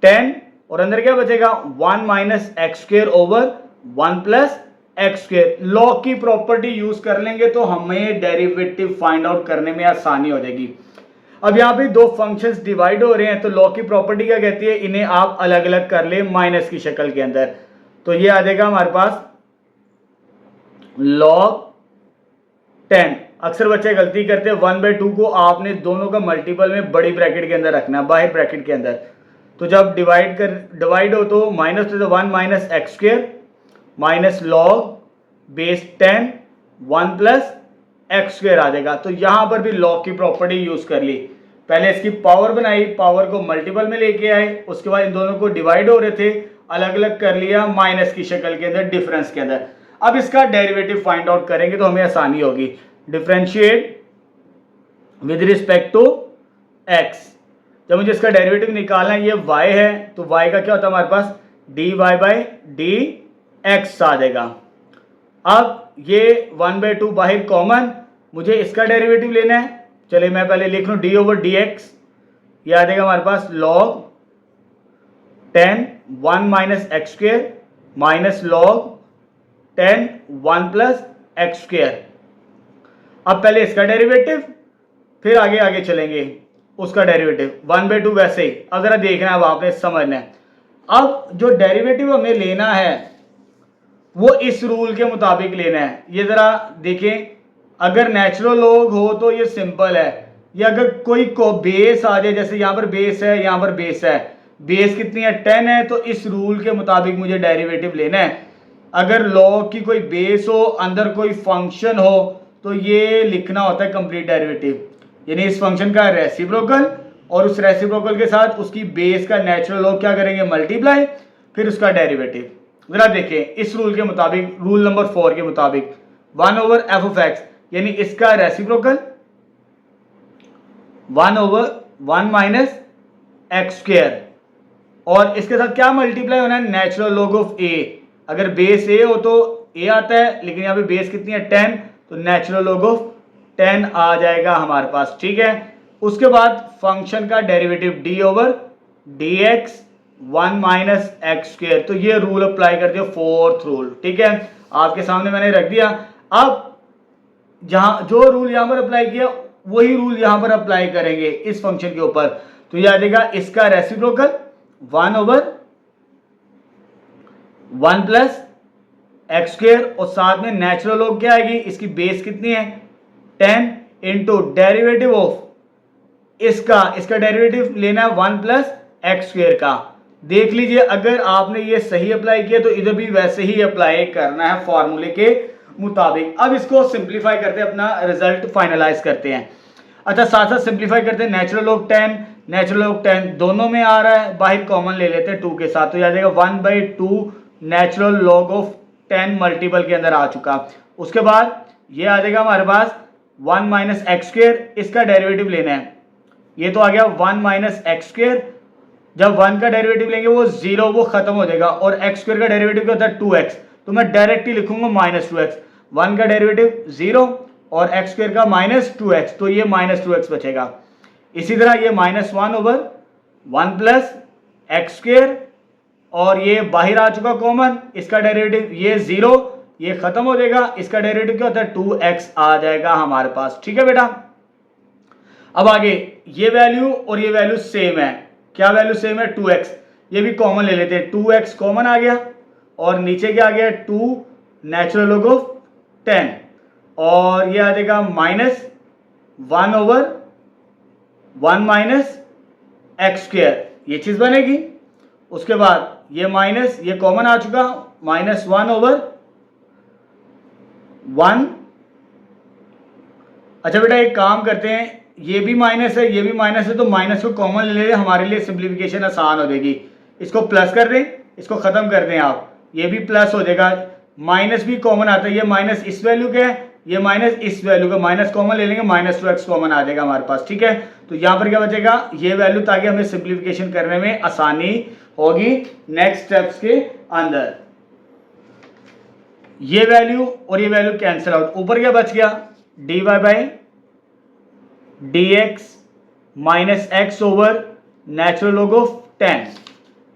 10, और अंदर क्या बचेगा 1 minus X square over 1 plus X square. Log की प्रॉपर्टी यूज कर लेंगे तो हमें डेरिवेटिव फाइंड आउट करने में आसानी हो जाएगी। अब यहाँ पे दो फंक्शंस डिवाइड हो रहे हैं, तो लॉग की प्रॉपर्टी क्या कहती है, इन्हें आप अलग अलग कर ले माइनस की शक्ल के अंदर। तो ये आ जाएगा हमारे पास लॉग 10। अक्सर बच्चे गलती करते हैं 1/2 को आपने दोनों का मल्टीपल में बड़ी ब्रैकेट के अंदर रखना, बाहर ब्रैकेट के अंदर। तो जब डिवाइड हो तो माइनस तो 1 minus X square minus log base 10 1 plus X square आ जाएगा। तो यहां पर भी लॉग की प्रॉपर्टी यूज कर ली। पहले इसकी पावर बनाई, पावर को मल्टीपल में लेके आए, उसके बाद इन दोनों को डिवाइड हो रहे थे अलग अलग कर लिया माइनस की शक्ल के अंदर, डिफरेंस के अंदर। अब इसका डेरिवेटिव फाइंड आउट करेंगे तो हमें आसानी होगी। Differentiate with respect to x, जब मुझे इसका डेरिवेटिव निकालना है, ये y है तो y का क्या होता है हमारे पास dy बाई डी एक्स आ जाएगा। अब ये 1/2 बाहर कॉमन, मुझे इसका डेरिवेटिव लेना है। चलिए मैं पहले लिख लूँ डी ओवर डी एक्स, ये आ जाएगा हमारे पास log 10 1 minus X square minus log 10 1 plus X square. अब पहले इसका डेरिवेटिव, फिर आगे आगे चलेंगे उसका डेरिवेटिव 1/2 वैसे ही। अब जरा देखना है, अब आपने समझना है। अब जो डेरिवेटिव हमें लेना है वो इस रूल के मुताबिक लेना है। ये जरा देखें, अगर नेचुरल लॉग हो तो ये सिंपल है, या अगर कोई को बेस आ जाए, जैसे यहाँ पर बेस है यहाँ पर बेस है, बेस कितनी है 10 है, तो इस रूल के मुताबिक मुझे डेरिवेटिव लेना है। अगर लॉग की कोई बेस हो, अंदर कोई फंक्शन हो, तो ये लिखना होता है कंप्लीट डेरिवेटिव, यानी इस फंक्शन का रेसिप्रोकल, और उस रेसिप्रोकल के साथ उसकी बेस का नेचुरल लॉग क्या करेंगे मल्टीप्लाई, फिर उसका डेरिवेटिव। जरा देखें इस रूल के मुताबिक, रूल नंबर 4 के मुताबिक 1 ओवर एफ ऑफ एक्स, यानी इसका reciprocal 1 over 1 minus X square और इसके साथ क्या मल्टीप्लाई होना है, नेचुरल लॉग ऑफ ए। अगर बेस ए हो तो ए आता है, लेकिन यहाँ पे बेस कितनी है 10, तो नेचुरल लॉग ऑफ 10 आ जाएगा हमारे पास। ठीक है, उसके बाद फंक्शन का derivative D over d x 1 minus x square. तो ये रूल अप्लाई कर दिया, फोर्थ रूल। ठीक है, आपके सामने मैंने रख दिया। अब जहां जो रूल यहां पर अप्लाई किया वही रूल यहां पर अप्लाई करेंगे इस फंक्शन के ऊपर। तो ये आ जाएगा इसका reciprocal 1 over 1 plus x square, और साथ में नेचुरल लॉग क्या आएगी, इसकी बेस कितनी है 10 इंटू डेरिवेटिव ऑफ इसका डेरिवेटिव लेना है 1 प्लस एक्स स्क्वेयर का। देख लीजिए, अगर आपने ये सही अप्लाई किया तो इधर भी वैसे ही अप्लाई करना है फॉर्मूले के मुताबिक। अब इसको सिंप्लीफाई करते हैं, अपना रिजल्ट फाइनलाइज करते हैं। अच्छा, साथ साथ सिंप्लीफाई करते हैं। नेचुरल लॉग 10 नेचुरल लॉग 10 दोनों में आ रहा है, बाहर कॉमन ले लेते हैं 2 के साथ, तो आ जाएगा 1/2 नेचुरल लॉग ऑफ 10 मल्टीपल के अंदर आ चुका। उसके बाद ये आ जाएगा हमारे पास 1 माइनस एक्स स्क्वेयर, इसका डेरिवेटिव लेना है। ये तो आ गया 1 माइनस एक्स स्क्वेयर। जब 1 का डेरिवेटिव लेंगे वो 0, वो खत्म हो जाएगा, और एक्स स्क्वेयर का डेरिवेटिव क्या होता है 2x, तो मैं डायरेक्ट ही लिखूंगा -2x। 1 का डेरिवेटिव 0 और एक्स स्क्वेयर का -2x, तो ये -2x बचेगा। इसी तरह ये -1 ओवर 1 प्लस एक्स स्क्वेयर, और ये बाहर आ चुका कॉमन, इसका डेरिवेटिव ये 0, ये खत्म हो जाएगा, इसका डेरिवेटिव क्या होता है 2x आ जाएगा हमारे पास। ठीक है बेटा, अब आगे ये वैल्यू और ये वैल्यू सेम है। क्या वैल्यू सेम है, 2x, ये भी कॉमन ले लेते हैं, 2x कॉमन आ गया, और नीचे क्या आ गया 2 नेचुरल लॉग ऑफ 10, और ये आ जाएगा -1 ओवर 1 माइनस एक्स स्क्वेयर, ये चीज बनेगी। उसके बाद ये माइनस, ये कॉमन आ चुका, -1 ओवर 1। अच्छा बेटा, एक काम करते हैं, ये भी माइनस है, ये भी माइनस है, तो माइनस को कॉमन ले लें, हमारे लिए सिंप्लीफिकेशन आसान हो जाएगी। इसको प्लस कर दें, इसको खत्म कर दें आप, ये भी प्लस हो जाएगा, माइनस भी कॉमन आता है, ये माइनस इस वैल्यू का है, ये माइनस इस वैल्यू का, माइनस कॉमन ले लेंगे, -2x कॉमन आ जाएगा हमारे पास। ठीक है, तो यहां पर क्या बचेगा, ये वैल्यू, ताकि हमें सिंप्लीफिकेशन करने में आसानी होगी नेक्स्ट स्टेप्स के अंदर। ये वैल्यू और ये वैल्यू कैंसिल आउट, ऊपर क्या बच गया dy by dx minus x over natural log of 10,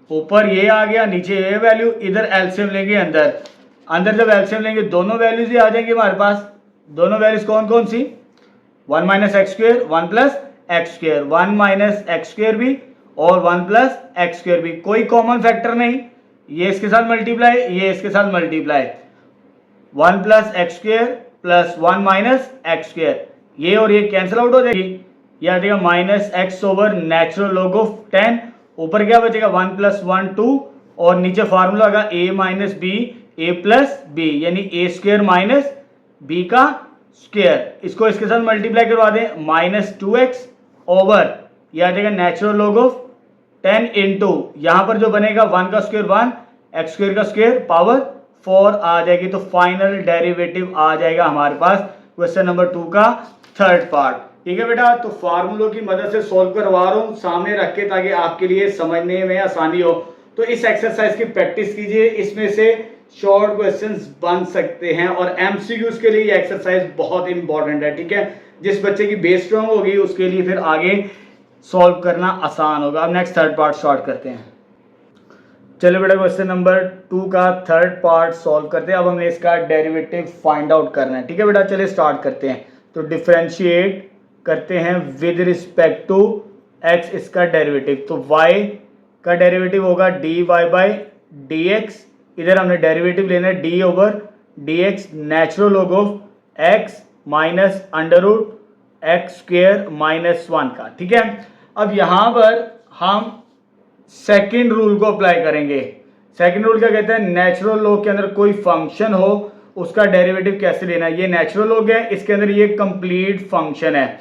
ऊपर ये आ गया, नीचे ये वैल्यू, इधर एलसीएम लेंगे, अंदर जब एलसीएम लेंगे दोनों वैल्यूज ही आ जाएंगी हमारे पास। दोनों वैल्यूज कौन कौन सी, 1 minus x square 1 plus x square, 1 minus x square भी और 1 प्लस एक्स स्क्वेयर भी, कोई कॉमन फैक्टर नहीं, ये इसके साथ मल्टीप्लाई, ये इसके साथ multiply, 1 plus x square plus 1 minus x square, ये और ये कैंसिल आउट हो जाएगी, ये आ जाएगा -x over natural log of 10, ऊपर क्या बचेगा 1 प्लस 1 2, और नीचे फार्मूला होगा a minus b a plus b, यानी a स्क्वेयर माइनस बी का स्क्वेयर। इसको इसके साथ मल्टीप्लाई करवा दें, -2x ओवर, ये आ जाएगा नेचुरल लॉग ऑफ 10 इंटू, यहां पर जो बनेगा 1 का स्क्वेयर 1, एक्स स्क्वेयर का स्क्वेयर पावर 4 आ जाएगी। तो फाइनल डेरिवेटिव आ जाएगा हमारे पास क्वेश्चन नंबर 2 का थर्ड पार्ट। ठीक है बेटा, तो फार्मूलों की मदद से सॉल्व करवा रहा हूं सामने रख के, ताकि आपके लिए समझने में आसानी हो। तो इस एक्सरसाइज की प्रैक्टिस कीजिए, इसमें से शॉर्ट क्वेश्चंस बन सकते हैं, और एमसीक्यूज के लिए ये एक्सरसाइज बहुत इंपॉर्टेंट है। ठीक है, जिस बच्चे की बेस स्ट्रांग होगी उसके लिए फिर आगे सॉल्व करना आसान होगा। अब नेक्स्ट थर्ड पार्ट स्टार्ट करते हैं। चलो बेटा, क्वेश्चन नंबर 2 का थर्ड पार्ट सॉल्व करते हैं। अब हमें इसका डेरिवेटिव फाइंड आउट करना है। ठीक है बेटा, चलिए स्टार्ट करते हैं। तो डिफरेंशिएट करते हैं विद रिस्पेक्ट टू x, इसका डेरिवेटिव। तो y का डेरिवेटिव होगा dy बाई dx, इधर हमने डेरिवेटिव लेना है d over dx natural log of x minus under root x square minus 1 का। ठीक है, अब यहां पर हम सेकंड रूल को अप्लाई करेंगे। सेकंड रूल क्या कहते हैं, नेचुरल लॉग के अंदर कोई फंक्शन हो उसका डेरिवेटिव कैसे लेना है। ये नेचुरल लॉग है, इसके अंदर ये कंप्लीट फंक्शन है,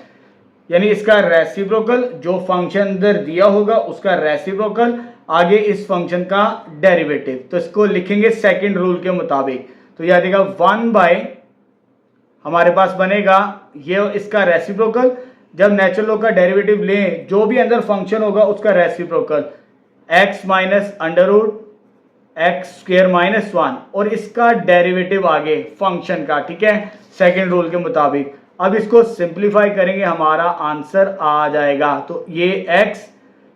यानी इसका रेसिप्रोकल, जो फंक्शन अंदर दिया होगा उसका रेसिप्रोकल, आगे इस फंक्शन का डेरिवेटिव। तो इसको लिखेंगे सेकंड रूल के मुताबिक। तो यह देगा 1 बाय, हमारे पास बनेगा ये इसका रेसिप्रोकल, जब नेचुरल लॉग का डेरिवेटिव लें जो भी अंदर फंक्शन होगा उसका reciprocal, x minus under root x square minus 1 और इसका डेरिवेटिव आगे फंक्शन का, ठीक है, सेकेंड रूल के मुताबिक। अब इसको सिंप्लीफाई करेंगे, हमारा आंसर आ जाएगा। तो ये एक्स,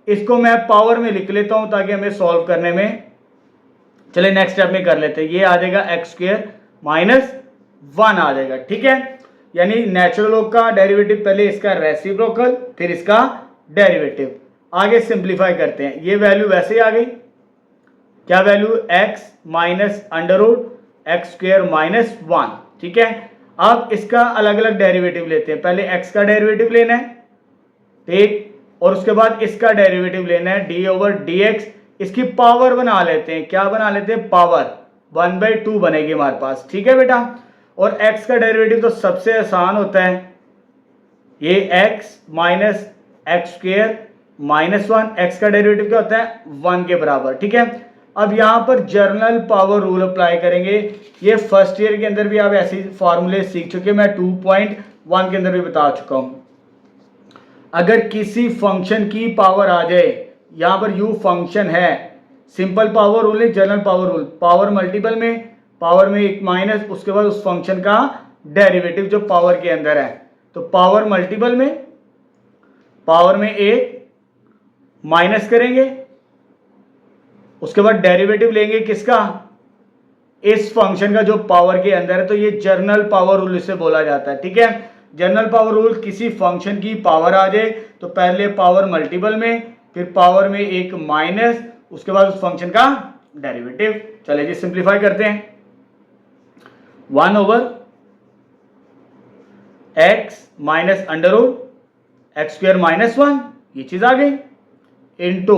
इसको मैं पावर में लिख लेता हूं ताकि हमें सॉल्व करने में, चले नेक्स्ट स्टेप में कर लेते हैं। ये आ जाएगा एक्स स्क्वेयर माइनस 1 आ जाएगा, ठीक है। यानी नेचुरल लॉग का डेरिवेटिव पहले इसका रेसिप्रोकल फिर इसका डेरिवेटिव। आगे सिंप्लीफाई करते हैं, ये वैल्यू वैसे ही आ गई, क्या value, x minus under root x square minus 1, ठीक है। अब इसका अलग अलग डेरिवेटिव लेते हैं, पहले x का डेरिवेटिव लेना है, ठीक, और उसके बाद इसका डेरिवेटिव लेना है डी ओवर डी एक्स। इसकी पावर बना लेते हैं, क्या बना लेते हैं, पावर 1/2 बनेगी हमारे पास, ठीक है बेटा। और x का डेरिवेटिव तो सबसे आसान होता है, ये x minus x square minus 1, x का डेरिवेटिव क्या होता है, 1 के बराबर, ठीक है। अब यहां पर जर्नल पावर रूल अप्लाई करेंगे। ये फर्स्ट ईयर के अंदर भी आप ऐसे फॉर्मूले सीख चुके, मैं 2.1 के अंदर भी बता चुका हूं। अगर किसी फंक्शन की पावर आ जाए, यहां पर u फंक्शन है, सिंपल पावर रूल है, general power rule, power multiple में, पावर में एक माइनस, उसके बाद उस फंक्शन का डेरिवेटिव जो पावर के अंदर है। तो पावर मल्टीपल में, पावर में एक माइनस करेंगे, उसके बाद डेरिवेटिव लेंगे किसका, इस फंक्शन का जो पावर के अंदर है। तो ये जनरल पावर रूल इसे बोला जाता है, ठीक है। जनरल पावर रूल, किसी फंक्शन की पावर आ जाए तो पहले पावर मल्टीपल में, फिर पावर में एक माइनस, उसके बाद उस फंक्शन का डेरिवेटिव। चलिए जी सिंप्लीफाई करते हैं, 1 over x minus under root x square minus 1, ये चीज आ गई, इंटू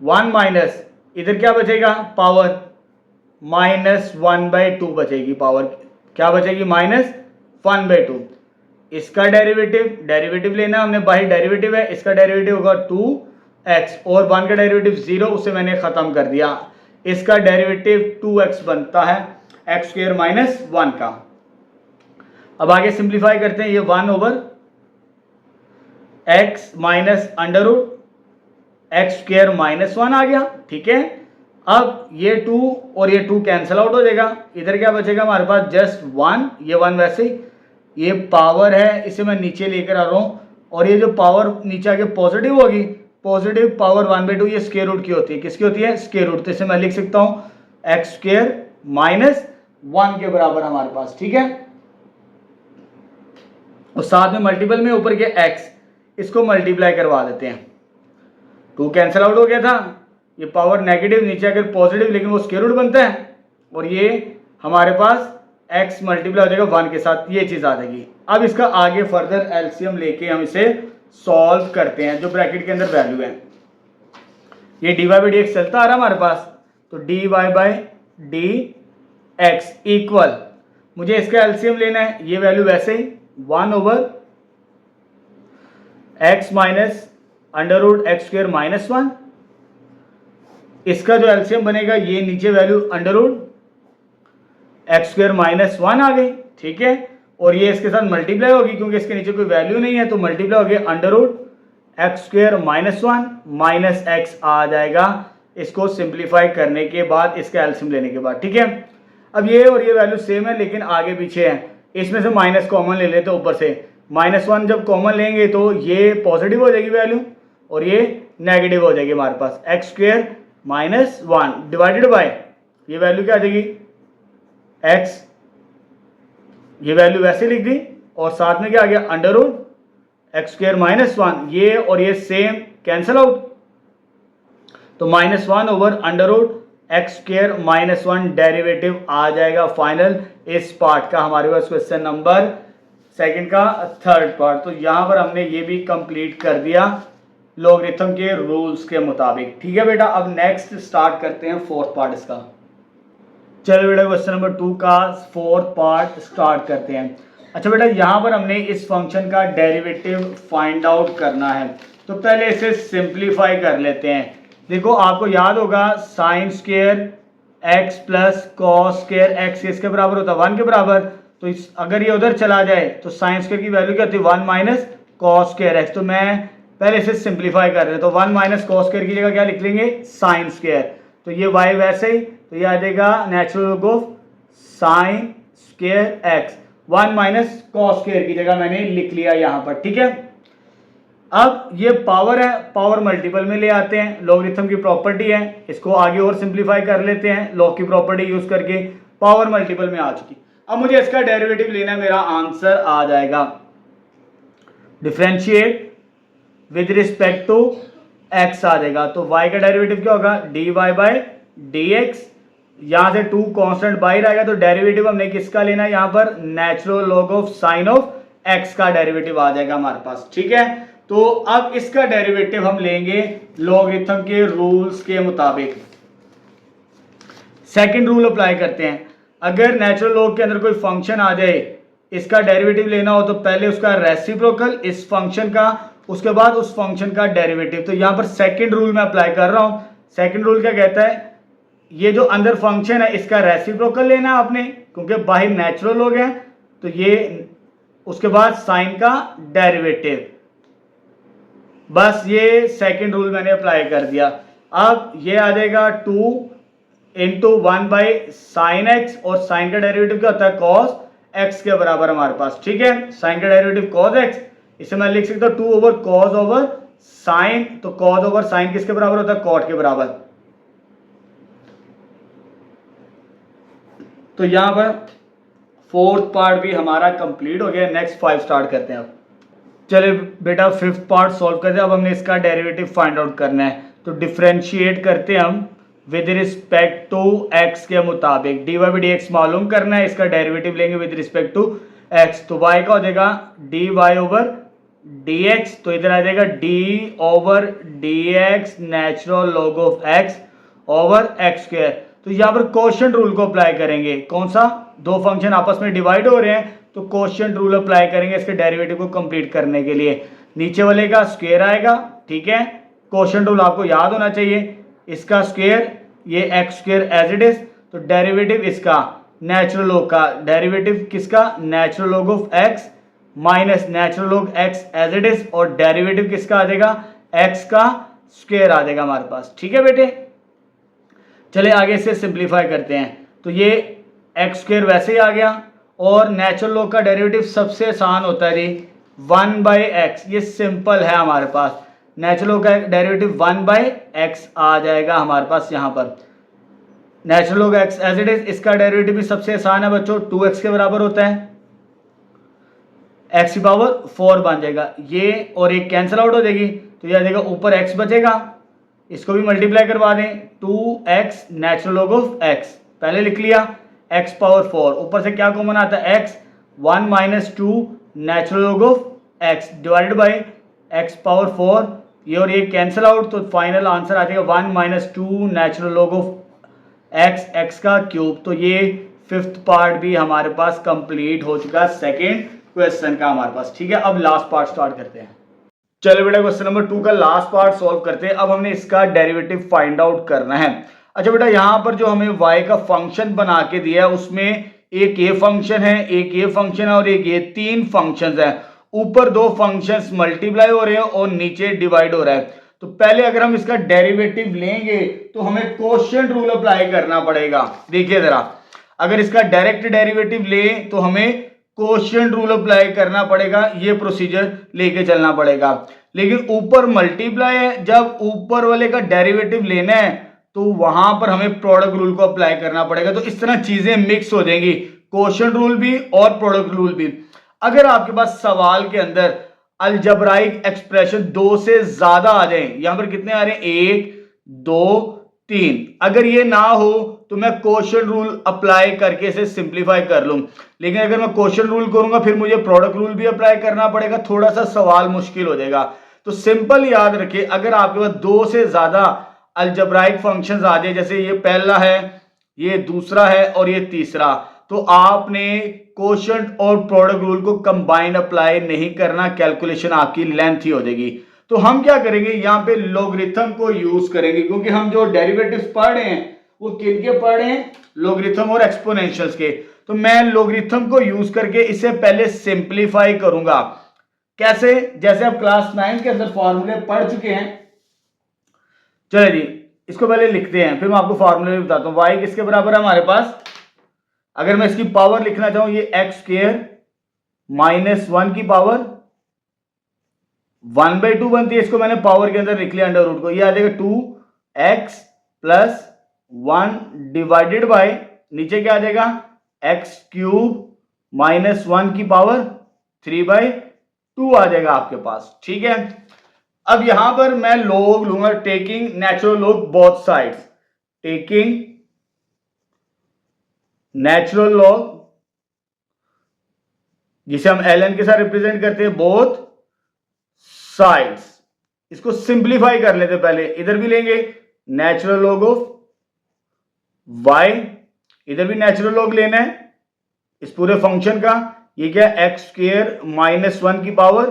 1 माइनस, इधर क्या बचेगा, पावर माइनस 1/2 बचेगी, पावर क्या बचेगी, माइनस 1/2। इसका डेरिवेटिव लेना हमने, बाई डेरिवेटिव है, इसका डेरिवेटिव होगा 2x और 1 का डेरिवेटिव 0, उसे मैंने खत्म कर दिया। इसका डेरिवेटिव 2x बनता है एक्स स्क्वेयर माइनस 1 का। अब आगे सिंप्लीफाई करते हैं, ये 1 over x minus under root x square minus 1 आ गया, ठीक है। अब ये 2 और ये 2 कैंसिल आउट हो जाएगा, इधर क्या बचेगा हमारे पास, जस्ट 1, ये 1 वैसे ही, ये पावर है, इसे मैं नीचे लेकर आ रहा हूं, और ये जो पावर नीचे आके पॉजिटिव होगी, पॉजिटिव पावर 1/2 ये स्क्वायर रूट की होती है, किसकी होती है, स्क्वायर रूट। तो इसे मैं लिख सकता हूं एक्स स्क्वेयर माइनस 1 के बराबर हमारे पास, ठीक है। और साथ में मल्टीपल में ऊपर के x, इसको मल्टीप्लाई करवा देते हैं, 2 कैंसिल आउट हो गया था, ये पावर नेगेटिव नीचे आकर पॉजिटिव, लेकिन वो स्क्वायर रूट बनता है, और ये हमारे पास x मल्टीप्लाई हो जाएगा 1 के साथ, ये चीज आ जाएगी। अब इसका आगे फर्दर एलसीएम लेके हम इसे सॉल्व करते हैं, जो ब्रैकेट के अंदर वैल्यू है, ये dy बाई डी एक्स चलता आ रहा है हमारे पास, तो dy by d x equal, मुझे इसका एलसीएम लेना है, ये वैल्यू वैसे ही 1 over x minus under root x square minus 1, इसका जो एलसीएम बनेगा, ये नीचे value under root x square minus 1 आ गई, ठीक है। और ये इसके साथ मल्टीप्लाई होगी, क्योंकि इसके नीचे कोई वैल्यू नहीं है, तो मल्टीप्लाई हो गया under root x square minus 1 minus X आ जाएगा, इसको सिंप्लीफाई करने के बाद, इसका एलसीएम लेने के बाद, ठीक है। अब ये और ये वैल्यू सेम है, लेकिन आगे पीछे है, इसमें से माइनस कॉमन ले लेते ऊपर से, -1 जब कॉमन लेंगे तो ये पॉजिटिव हो जाएगी वैल्यू, और ये नेगेटिव हो जाएगी हमारे पास, X square minus 1 divided by, ये वैल्यू क्या आ जाएगी, x, ये वैल्यू वैसे लिख दी, और साथ में क्या आ गया, under root x square minus 1, ये और ये सेम कैंसिल आउट, तो -1 over under root x square minus 1 derivative आ जाएगा फाइनल इस पार्ट का हमारे पास, क्वेश्चन नंबर सेकंड का थर्ड पार्ट। तो यहां पर हमने ये भी कंप्लीट कर दिया लॉगरिथम के रूल्स के मुताबिक, ठीक है बेटा। अब नेक्स्ट स्टार्ट करते हैं फोर्थ पार्ट इसका। चलो बेटा क्वेश्चन नंबर 2 का फोर्थ पार्ट स्टार्ट करते हैं। अच्छा बेटा, यहाँ पर हमने इस फंक्शन का डेरिवेटिव फाइंड आउट करना है, तो पहले इसे सिंप्लीफाई कर लेते हैं। देखो आपको याद होगा sine square x plus cos square x इसके बराबर होता है 1 के बराबर, तो अगर ये उधर चला जाए तो साइन स्क्वेयर की वैल्यू क्या होती है 1 माइनस कॉस स्क्वेयर एक्स। तो मैं पहले इसे सिंप्लीफाई कर रहे हैं, तो 1 माइनस कॉस स्क्वायर की जगह क्या लिख लेंगे, साइन स्क्वायर। तो ये y वैसे ही, तो ये आ जाएगा natural log of sine square x, 1 minus cos square की जगह मैंने लिख लिया यहां पर, ठीक है। अब ये पावर है, पावर मल्टीपल में ले आते हैं, लॉगरिथम की प्रॉपर्टी है, इसको आगे और सिंप्लीफाई कर लेते हैं लॉग की प्रॉपर्टी यूज करके, पावर मल्टीपल में आ चुकी। अब मुझे इसका डेरिवेटिव लेना है, मेरा आंसर आ जाएगा differentiate with respect to x आ जाएगा। तो y का डेरिवेटिव क्या होगा, dy बाई dx, यहां से 2 कांस्टेंट बाहर आएगा, तो डेरिवेटिव हमने किसका लेना है यहाँ पर, natural log of sine of x का डेरिवेटिव आ जाएगा हमारे पास, ठीक है। तो अब इसका डेरिवेटिव हम लेंगे लॉगरिथम के रूल्स के मुताबिक। सेकंड रूल अप्लाई करते हैं, अगर नेचुरल लॉग के अंदर कोई फंक्शन आ जाए, इसका डेरिवेटिव लेना हो तो पहले उसका रेसिप्रोकल इस फंक्शन का, उसके बाद उस फंक्शन का डेरिवेटिव। तो यहां पर सेकंड रूल में अप्लाई कर रहा हूं। सेकंड रूल क्या कहता है, ये जो अंदर फंक्शन है इसका रेसिप्रोकल लेना है आपने, क्योंकि बाहर नेचुरल लॉग है, तो ये उसके बाद साइन का डेरिवेटिव, बस ये सेकंड रूल मैंने अप्लाई कर दिया। अब ये आ जाएगा 2 इंटू 1 बाई साइन एक्स, और साइन का डेरिवेटिव क्या होता है, कॉस एक्स के बराबर हमारे पास, ठीक है। साइन का डेरिवेटिव कॉस एक्स, इसे मैं लिख सकता हूं 2 ओवर कॉस ओवर साइन, तो कॉस ओवर साइन किसके बराबर होता है, कॉट के बराबर। तो यहां पर फोर्थ पार्ट भी हमारा कंप्लीट हो गया, नेक्स्ट 5 स्टार्ट करते हैं। अब चले बेटा फिफ्थ पार्ट सॉल्व करते हैं। अब हमने इसका डेरिवेटिव फाइंड आउट करना है, तो डिफरेंशिएट करते हैं हम विद रिस्पेक्ट टू x के मुताबिक, dy बाई dx मालूम करना है, इसका डेरिवेटिव लेंगे विद रिस्पेक्ट टू x, तो y का हो जाएगा dy ओवर dx, तो इधर आ जाएगा d over dx natural log of x over x square. तो यहाँ पर कोशेंट रूल को अप्लाई करेंगे, कौन सा, दो फंक्शन आपस में डिवाइड हो रहे हैं, तो कोशेंट रूल अप्लाई करेंगे इसके डेरिवेटिव को कंप्लीट करने के लिए। नीचे वाले का स्क्वायर आएगा, ठीक है, कोशेंट रूल आपको याद होना चाहिए, इसका स्क्वायर, ये x square as it is, तो डेरिवेटिव इसका नेचुरल लॉग का, डेरिवेटिव किसका, natural log of x minus natural log x as it is, और डेरिवेटिव किसका आ जाएगा, एक्स का स्क्वायर आ जाएगा हमारे पास, ठीक है बेटे। चले आगे से सिंप्लीफाई करते हैं, तो ये एक्स स्क्वायर वैसे ही आ गया, और नेचुरल लॉग का डेरिवेटिव सबसे आसान होता है जी 1 बाई एक्स, ये सिंपल है हमारे पास, नेचुरल लॉग का डेरिवेटिव 1 बाई एक्स आ जाएगा हमारे पास यहाँ पर, natural log x as it is, इसका डेरिवेटिव भी सबसे आसान है बच्चों, 2x के बराबर होता है, x की पावर 4 बन जाएगा, ये और एक कैंसिल आउट हो जाएगी, तो ये आ जाएगा ऊपर x बचेगा, इसको भी मल्टीप्लाई करवा दें, 2x natural log of x पहले लिख लिया, x पावर 4, ऊपर से क्या कॉमन आता है x, 1 minus 2 natural log of x divided by x power 4, ये और ये कैंसिल आउट, तो फाइनल आंसर आ जाएगा 1 minus 2 natural log of x का क्यूब। तो ये फिफ्थ पार्ट भी हमारे पास कंप्लीट हो चुका है सेकेंड क्वेश्चन का हमारे पास, ठीक है। अब लास्ट पार्ट स्टार्ट करते हैं। चलो बेटा क्वेश्चन नंबर 2 का लास्ट पार्ट सॉल्व करते हैं। अब हमने इसका डेरिवेटिव फाइंड आउट करना है। अच्छा बेटा, यहाँ पर जो हमें y का फंक्शन बना के दिया है उसमें एक ये फंक्शन है, एक ये फंक्शन है और एक ये, 3 फंक्शंस हैं। ऊपर 2 फंक्शंस मल्टीप्लाई हो रहे हैं और नीचे डिवाइड हो रहा है। तो पहले अगर हम इसका डेरिवेटिव लेंगे तो हमें कोशेंट रूल अप्लाई करना पड़ेगा। देखिए जरा, अगर इसका डायरेक्ट डेरिवेटिव लें तो हमें कोशेंट रूल अप्लाई करना पड़ेगा, ये प्रोसीजर लेके चलना पड़ेगा। लेकिन ऊपर मल्टीप्लाई है, जब ऊपर वाले का डेरिवेटिव लेना है तो वहां पर हमें प्रोडक्ट रूल को अप्लाई करना पड़ेगा। तो इस तरह चीजें मिक्स हो जाएंगी, कोशेंट रूल भी और प्रोडक्ट रूल भी। अगर आपके पास सवाल के अंदर अलजबराइक एक्सप्रेशन 2 से ज्यादा आ जाए, यहां पर कितने आ रहे हैं, 1 2 3, अगर ये ना हो तो मैं कोशेंट रूल अप्लाई करके इसे सिंप्लीफाई कर लूं। लेकिन अगर मैं कोशेंट रूल करूंगा फिर मुझे प्रोडक्ट रूल भी अप्लाई करना पड़ेगा, थोड़ा सा सवाल मुश्किल हो जाएगा। तो सिंपल याद रखिए, अगर आपके पास 2 से ज्यादा अलजबराइक फंक्शंस आ जाए, जैसे ये पहला है, ये दूसरा है और ये तीसरा, तो आपने कोशेंट और प्रोडक्ट रूल को कंबाइन अप्लाई नहीं करना, कैलकुलेशन आपकी लेंथ ही हो जाएगी। तो हम क्या करेंगे, यहाँ पे लॉगरिथम को यूज करेंगे, क्योंकि हम जो डेरिवेटिव्स पढ़ रहे हैं वो किनके पढ़ रहे हैं, लॉगरिथम और एक्सपोनेंशियल्स के। तो मैं लॉगरिथम को यूज करके इसे पहले सिंप्लीफाई करूंगा। कैसे? जैसे आप क्लास 9 के अंदर फॉर्मूले पढ़ चुके हैं। चलिए जी, इसको पहले लिखते हैं, फिर मैं आपको फॉर्मूले भी बताता हूँ। y किसके बराबर है हमारे पास? अगर मैं इसकी पावर लिखना चाहूं, ये एक्स स्क्वायर माइनस 1 की पावर 1/2 बनती है। इसको मैंने पावर के अंदर लिख लिया अंडर रूट को। ये आ जाएगा 2x प्लस 1 डिवाइडेड बाय, नीचे क्या आ जाएगा, एक्स क्यूब माइनस 1 की पावर 3/2 आ जाएगा आपके पास। ठीक है, अब यहां पर मैं लॉग लूंगा, taking natural log both sides, taking natural log, जिसे हम ln के साथ रिप्रेजेंट करते हैं, बोथ साइड्स। इसको सिंप्लीफाई कर लेते, पहले इधर भी लेंगे नेचुरल लॉग ऑफ y, इधर भी नेचुरल लॉग लेना है इस पूरे फंक्शन का। ये क्या, एक्स स्क्वायर माइनस 1 की पावर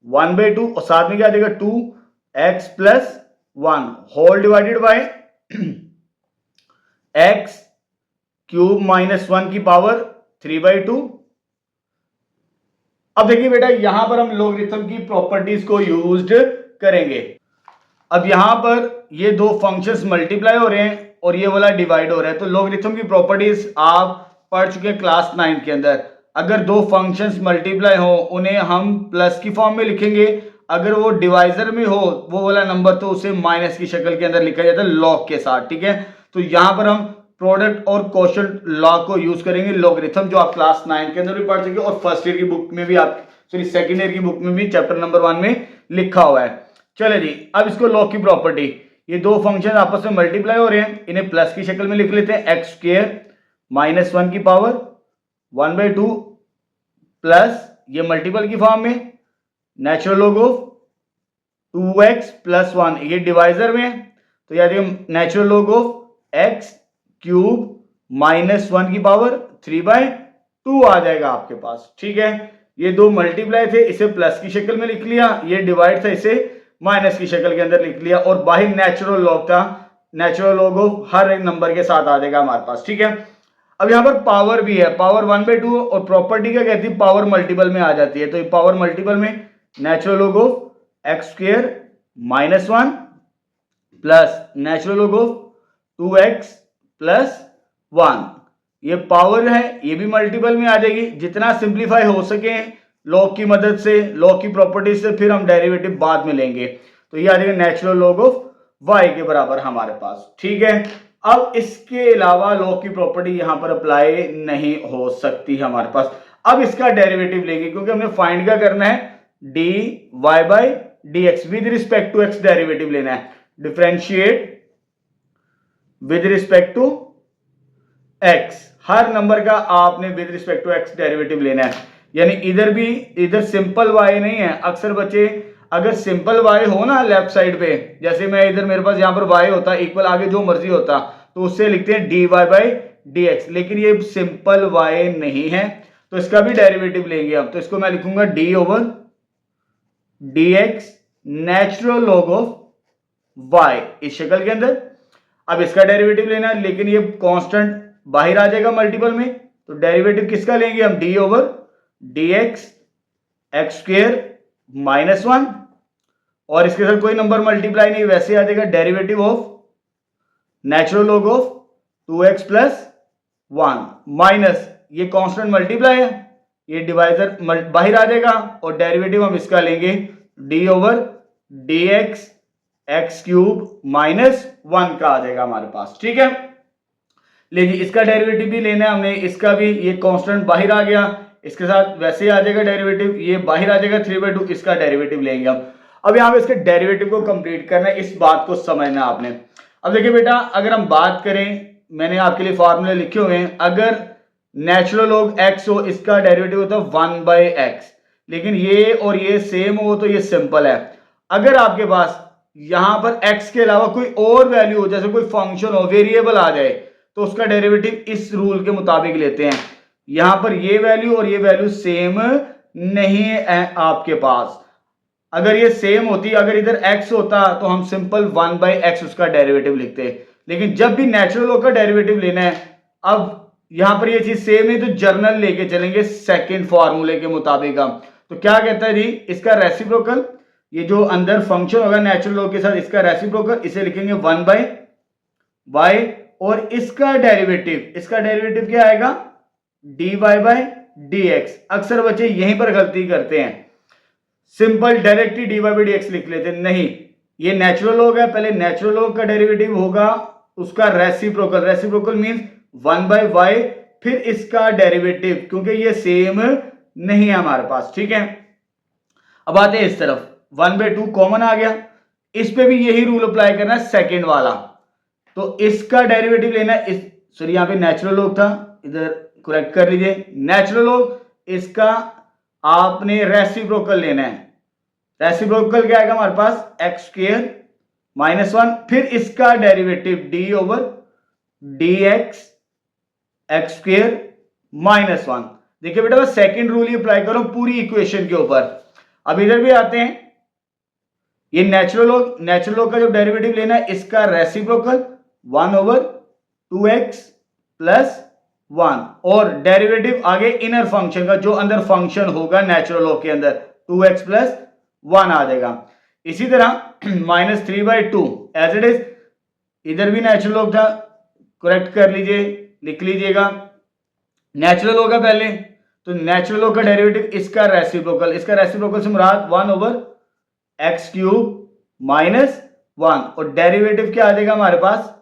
1/2 और साथ में क्या आ जाएगा 2x plus 1 whole divided by x cube minus 1 की पावर 3/2। अब देखिए बेटा, यहां पर हम लॉगरिथम की प्रॉपर्टीज को यूज करेंगे। अब यहां पर ये दो फंक्शंस मल्टीप्लाई हो रहे हैं और ये वाला डिवाइड हो रहा है, तो लॉगरिथम की प्रॉपर्टीज आप पढ़ चुके हैं क्लास 9 के अंदर। अगर दो फंक्शंस मल्टीप्लाई हो, उन्हें हम प्लस की फॉर्म में लिखेंगे। अगर वो डिवाइजर में हो वो वाला नंबर, तो उसे माइनस की शक्ल के अंदर लिखा जाता है लॉग के साथ। ठीक है, तो यहां पर हम प्रोडक्ट और क्वोशंट लॉ को यूज करेंगे, लॉगरिथम, जो आप क्लास 9 के अंदर भी पढ़ चुके और फर्स्ट ईयर की बुक में भी, आप सॉरी सेकंड ईयर की बुक में भी चैप्टर नंबर 1 में लिखा हुआ है। चले जी, अब इसको लॉग की प्रॉपर्टी, ये दो फंक्शन आपस में मल्टीप्लाई हो रहे हैं, इन्हें प्लस की शक्ल में लिख लेते हैं। एक्स स्क्वायर माइनस 1 की पावर 1/2 प्लस, ये मल्टीपल की फॉर्म में, natural log of 2x plus 1, ये डिवाइजर में, तो याद natural log of x cube minus 1 की पावर 3/2 आ जाएगा आपके पास। ठीक है, ये दो मल्टीप्लाई थे, इसे प्लस की शक्ल में लिख लिया, ये डिवाइड था, इसे माइनस की शक्ल के अंदर लिख लिया, और बाहर नेचुरल लॉग था, नेचुरल लॉग ऑफ हर एक नंबर के साथ आ जाएगा हमारे पास। ठीक है, अब यहां पर पावर भी है, पावर 1/2, और प्रॉपर्टी क्या कहती है, पावर मल्टीपल में आ जाती है, तो ये पावर मल्टीपल में natural log of x square minus 1 plus natural log of 2x plus 1, ये पावर है, ये भी मल्टीपल में आ जाएगी। जितना सिंप्लीफाई हो सके लॉग की मदद से, लॉग की प्रॉपर्टी से, फिर हम डेरिवेटिव बाद में लेंगे, तो ये आ जाएगा नेचुरल लॉग ऑफ y के बराबर हमारे पास। ठीक है, अब इसके अलावा लॉग की प्रॉपर्टी यहां पर अप्लाई नहीं हो सकती हमारे पास। अब इसका डेरिवेटिव लेंगे, क्योंकि हमने फाइंड क्या करना है, dy by dx with respect to x derivative लेना है, differentiate with respect to x, हर नंबर का आपने with respect to x derivative लेना है। यानी इधर भी, इधर सिंपल y नहीं है। अक्सर बच्चे अगर सिंपल y हो ना लेफ्ट साइड पे, जैसे मैं इधर, मेरे पास यहां पर y होता इक्वल, आगे जो मर्जी होता, तो उससे लिखते हैं dy बाय dx, लेकिन ये सिंपल y नहीं है, तो इसका भी डेरिवेटिव लेंगे हम। तो इसको मैं लिखूंगा d over dx natural log of y इस शक्ल के अंदर। अब इसका डेरिवेटिव लेना है, लेकिन ये कांस्टेंट बाहर आ जाएगा मल्टीपल में, तो डेरिवेटिव किसका लेंगे हम, d over dx x square minus 1, और इसके साथ कोई नंबर मल्टीप्लाई नहीं, वैसे आ जाएगा derivative of natural log of 2x plus 1 minus, ये कांस्टेंट मल्टीप्लाई है, ये डिवाइजर बाहर आ जाएगा, और डेरिवेटिव हम इसका लेंगे d over dx x cube minus 1 का आ जाएगा हमारे पास। ठीक है, लीजिए इसका डेरिवेटिव भी लेना है हमने, इसका भी, ये कांस्टेंट बाहर आ गया, इसके साथ वैसे आ जाएगा डेरिवेटिव, ये बाहर आ जाएगा 3/2, इसका डेरिवेटिव लेंगे हम। अब यहाँ पे इसके डेरिवेटिव को कंप्लीट करना है, इस बात को समझना है आपने। अब देखिए बेटा, अगर हम बात करें, मैंने आपके लिए फॉर्मूले लिखे हुए हैं, अगर नेचुरल लॉग x हो, इसका डेरिवेटिव होता है 1/x, लेकिन ये और ये सेम हो तो ये सिंपल है। अगर आपके पास यहां पर x के अलावा कोई और वैल्यू हो, जैसे कोई फंक्शन हो, वेरिएबल आ जाए, तो उसका डेरिवेटिव इस रूल के मुताबिक लेते हैं। यहां पर ये वैल्यू और ये वैल्यू सेम नहीं है आपके पास। अगर ये सेम होती, अगर इधर x होता तो हम सिंपल 1/x उसका डेरिवेटिव लिखते, लेकिन जब भी नेचुरल लॉग का डेरिवेटिव लेना है, अब यहां पर ये चीज सेम है, तो जर्नल लेके चलेंगे सेकंड फॉर्मूले के मुताबिक हम। तो क्या कहता है जी, इसका रेसिप्रोकल, ये जो अंदर फंक्शन होगा नेचुरल लॉग के साथ, इसका रेसिप्रोकल इसे लिखेंगे 1/y, और इसका डेरिवेटिव क्या आएगा, dy/dx। अक्सर बच्चे यहीं पर गलती करते हैं, सिंपल डायरेक्ट ही dy/dx लिख लेते हैं। नहीं, ये नेचुरल लॉग है, पहले नेचुरल लॉग का डेरिवेटिव होगा उसका रेसिप्रोकल मींस 1/y, फिर इसका डेरिवेटिव, क्योंकि ये सेम नहीं है हमारे पास, ठीक है। अब आते हैं इस तरफ, 1/2 कॉमन आ गया, इस पे भी यही रूल अप्लाई करना है, सेकंड वाला। तो इसका डेरिवेटिव लेना है, सॉरी यहां पे नेचुरल लॉग था, इधर करेक्ट कर लीजिए, नेचुरल लॉग, इसका आपने रेसिप्रोकल लेना है। रेसिप्रोकल क्या आएगा हमारे पास, x² -1, फिर इसका डेरिवेटिव d/dx x² -1। देखिए बेटा, मैं सेकंड रूल ही अप्लाई करूं पूरी इक्वेशन के ऊपर। अब इधर भी आते हैं, ये नेचुरल लॉग का जो डेरिवेटिव लेना है, इसका रेसिप्रोकल 1/2x + 1, और डेरिवेटिव आगे इनर फंक्शन का, जो अंदर फंक्शन होगा नेचुरल लॉग के अंदर, 2x + 1 आ जाएगा। इसी तरह -3/2 एज इट इज, इधर भी नेचुरल लॉग था, करेक्ट कर लीजिए, लिख लीजिएगा, नेचुरल लॉग है पहले, तो नेचुरल लॉग का डेरिवेटिव इसका रेसिप्रोकल से मुराद 1/x³ -1, और डेरिवेटिव क्या आ जाएगा हमारे पास,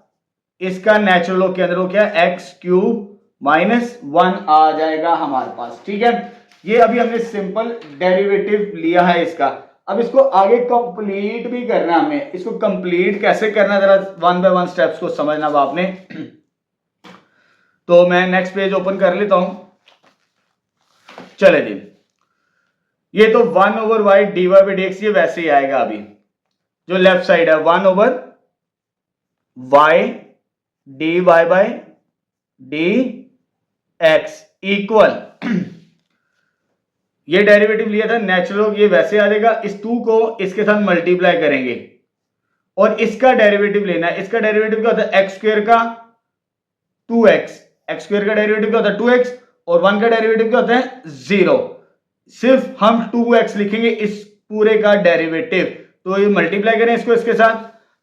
इसका नेचुरल लॉग के अंदर वो क्या, x³ -1 आ जाएगा हमारे पास, ठीक है। ये अभी हमने सिंपल डेरिवेटिव लिया है इसका। अब इसको आगे कंप्लीट भी करना है हमें, इसको कंप्लीट कैसे करना है, जरा 1 बाय 1 स्टेप्स को समझना आपने। तो मैं नेक्स्ट पेज ओपन कर लेता हूं, चले जी। ये तो 1/y dy/dx, ये वैसे ही आएगा, अभी जो लेफ्ट साइड है 1/y dy/dx इक्वल, ये डेरिवेटिव लिया था नेचुरल, ये वैसे आ जाएगा, इस 2 को इसके साथ मल्टीप्लाई करेंगे, और इसका डेरिवेटिव लेना है। इसका डेरिवेटिव क्या होता है, x² का 2x, x² का डेरिवेटिव क्या होता है 2x, और 1 का डेरिवेटिव क्या होता है 0। सिर्फ हम 2x लिखेंगे इस पूरे का डेरिवेटिव, तो ये मल्टीप्लाई करें इसको इसके साथ,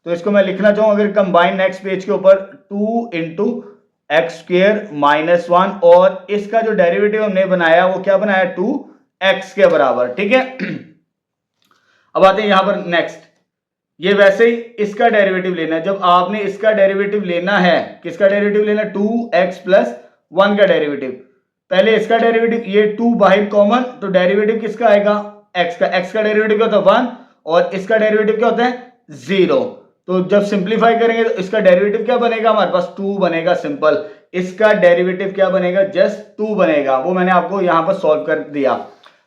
तो इसको मैं लिखना चाहूं अगर कंबाइन नेक्स्ट पेज के ऊपर, 2 × x² -1, और इसका जो डेरिवेटिव हमने बनाया वो क्या बनाया, 2x के बराबर, ठीक है। अब आते हैं यहां पर नेक्स्ट, ये वैसे ही इसका डेरिवेटिव लेना है। जब आपने इसका डेरिवेटिव लेना है, किसका डेरिवेटिव लेना है, 2x + 1 का डेरिवेटिव, पहले इसका डेरिवेटिव, ये 2 बाहर कॉमन, तो डेरिवेटिव किसका आएगा, x का डेरिवेटिव क्या होता है 1, और इसका डेरिवेटिव क्या होता है 0। तो जब सिंप्लीफाई करेंगे तो इसका डेरिवेटिव क्या बनेगा हमारे पास, 2 बनेगा, सिंपल। इसका डेरिवेटिव क्या बनेगा, जस्ट 2 बनेगा, वो मैंने आपको यहां पर सॉल्व कर दिया।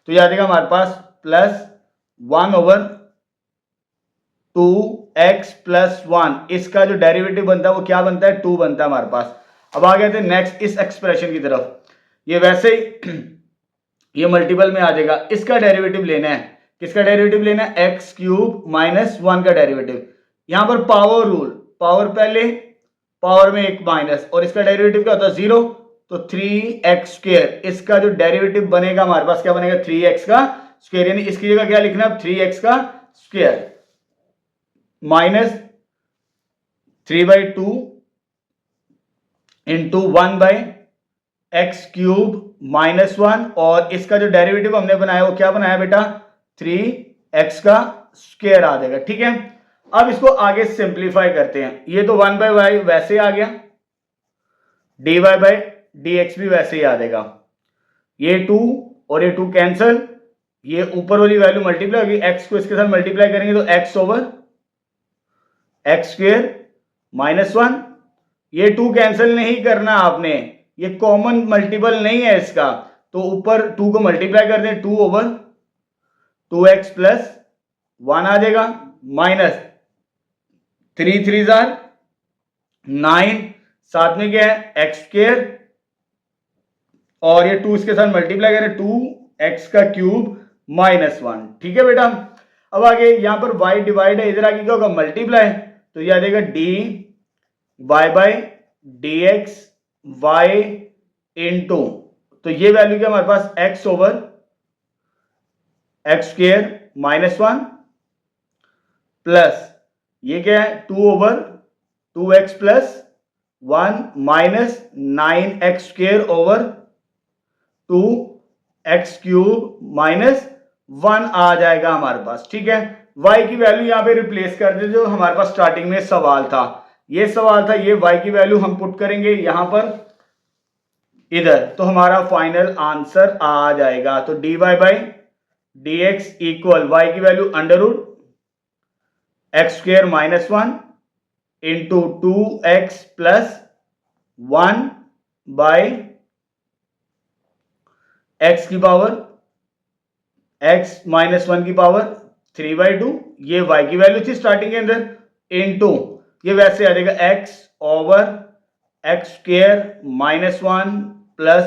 तो यह आ जाएगा हमारे पास +1/2x + 1, इसका जो डेरिवेटिव बनता है वो क्या बनता है, 2 बनता है हमारे पास। अब आ गए थे नेक्स्ट इस एक्सप्रेशन की तरफ, ये वैसे ही ये मल्टीपल में आ जाएगा, इसका डेरिवेटिव लेना है, किसका डेरिवेटिव लेना है, x³ -1 का डेरिवेटिव। यहां पर पावर रूल, पावर पहले, पावर में एक माइनस, और इसका डेरिवेटिव क्या होता है 0, तो 3x², इसका जो डेरिवेटिव बनेगा हमारे पास क्या बनेगा, 3x का स्क्वायर, यानी इसकी जगह क्या लिखना है, 3x का स्क्वायर -3/2 × 1/x³ -1, और इसका जो डेरिवेटिव हमने बनाया वो क्या बनाया बेटा, 3x का स्क्वायर आ जाएगा, ठीक है। अब इसको आगे सिंप्लीफाई करते हैं, ये तो 1/y वैसे आ गया, dy/dx भी वैसे ही आ जाएगा, ये 2 और ये 2 कैंसल, ये ऊपर वाली वैल्यू मल्टीप्लाई होगी, x को इसके साथ मल्टीप्लाई करेंगे तो x/x² -1, ये 2 कैंसिल नहीं करना आपने, ये कॉमन मल्टीपल नहीं है इसका, तो ऊपर 2 को मल्टीप्लाई कर दें, 2/2x + 1 आ जाएगा, माइनस 3 3 9, साथ में क्या है x², और ये 2 इसके साथ मल्टीप्लाई करें, 2x³ -1, ठीक है बेटा। अब आगे यहां पर y डिवाइड है, इधर आगे क्या होगा, मल्टीप्लाई, तो ये आ जाएगा dy/dx y × तो ये वैल्यू क्या हमारे पास, x/, x square minus one plus ये क्या है 2/2x plus 1 minus 9x square over 2x cube minus 1 आ जाएगा हमारे पास। ठीक है, y की वैल्यू यहां पे रिप्लेस कर दे जो हमारे पास स्टार्टिंग में सवाल था, ये सवाल था, ये y की वैल्यू हम पुट करेंगे यहां पर इधर, तो हमारा फाइनल आंसर आ जाएगा। तो dy by d x equal y की value under root x square minus 1 into 2x plus 1 by x की पावर x माइनस 1 की पावर 3/2, ये y की वैल्यू थी स्टार्टिंग के अंदर, इनटू ये वैसे आ जाएगा x over x square minus 1 plus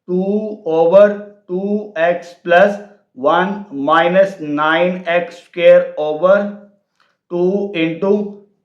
2 over 2x plus 1 minus 9x square over 2 into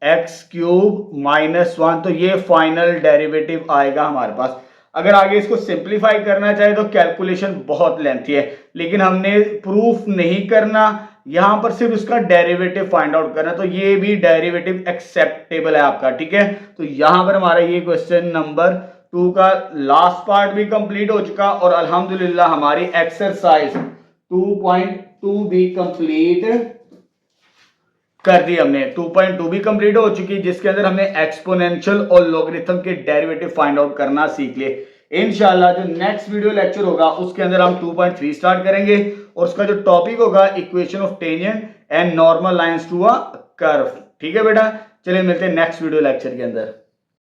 x cube minus 1। तो ये फाइनल डेरिवेटिव आएगा हमारे पास। अगर आगे इसको सिंप्लीफाई करना चाहे तो कैलकुलेशन बहुत लेंथी है, लेकिन हमने प्रूफ नहीं करना, यहां पर सिर्फ इसका डेरिवेटिव फाइंड आउट करना, तो ये भी डेरिवेटिव एक्सेप्टेबल है आपका। ठीक है, तो यहां पर हमारा ये क्वेश्चन नंबर 2 का लास्ट पार्ट भी कंप्लीट हो चुका और अल्हम्दुलिल्लाह हमारी एक्सरसाइज 2.2 भी कंप्लीट कर दी हमने। 2.2 भी कंप्लीट हो चुकी, जिसके अंदर हमने एक्सपोनेंशियल और लॉगरिथम के डेरिवेटिव फाइंड आउट करना सीख लिए। इंशाल्लाह जो नेक्स्ट वीडियो लेक्चर होगा उसके अंदर हम 2.3 स्टार्ट करेंगे और उसका जो टॉपिक होगा equation of tangent and normal lines to a curve. ठीक है बेटा, चलिए मिलते हैं नेक्स्ट वीडियो लेक्चर के अंदर।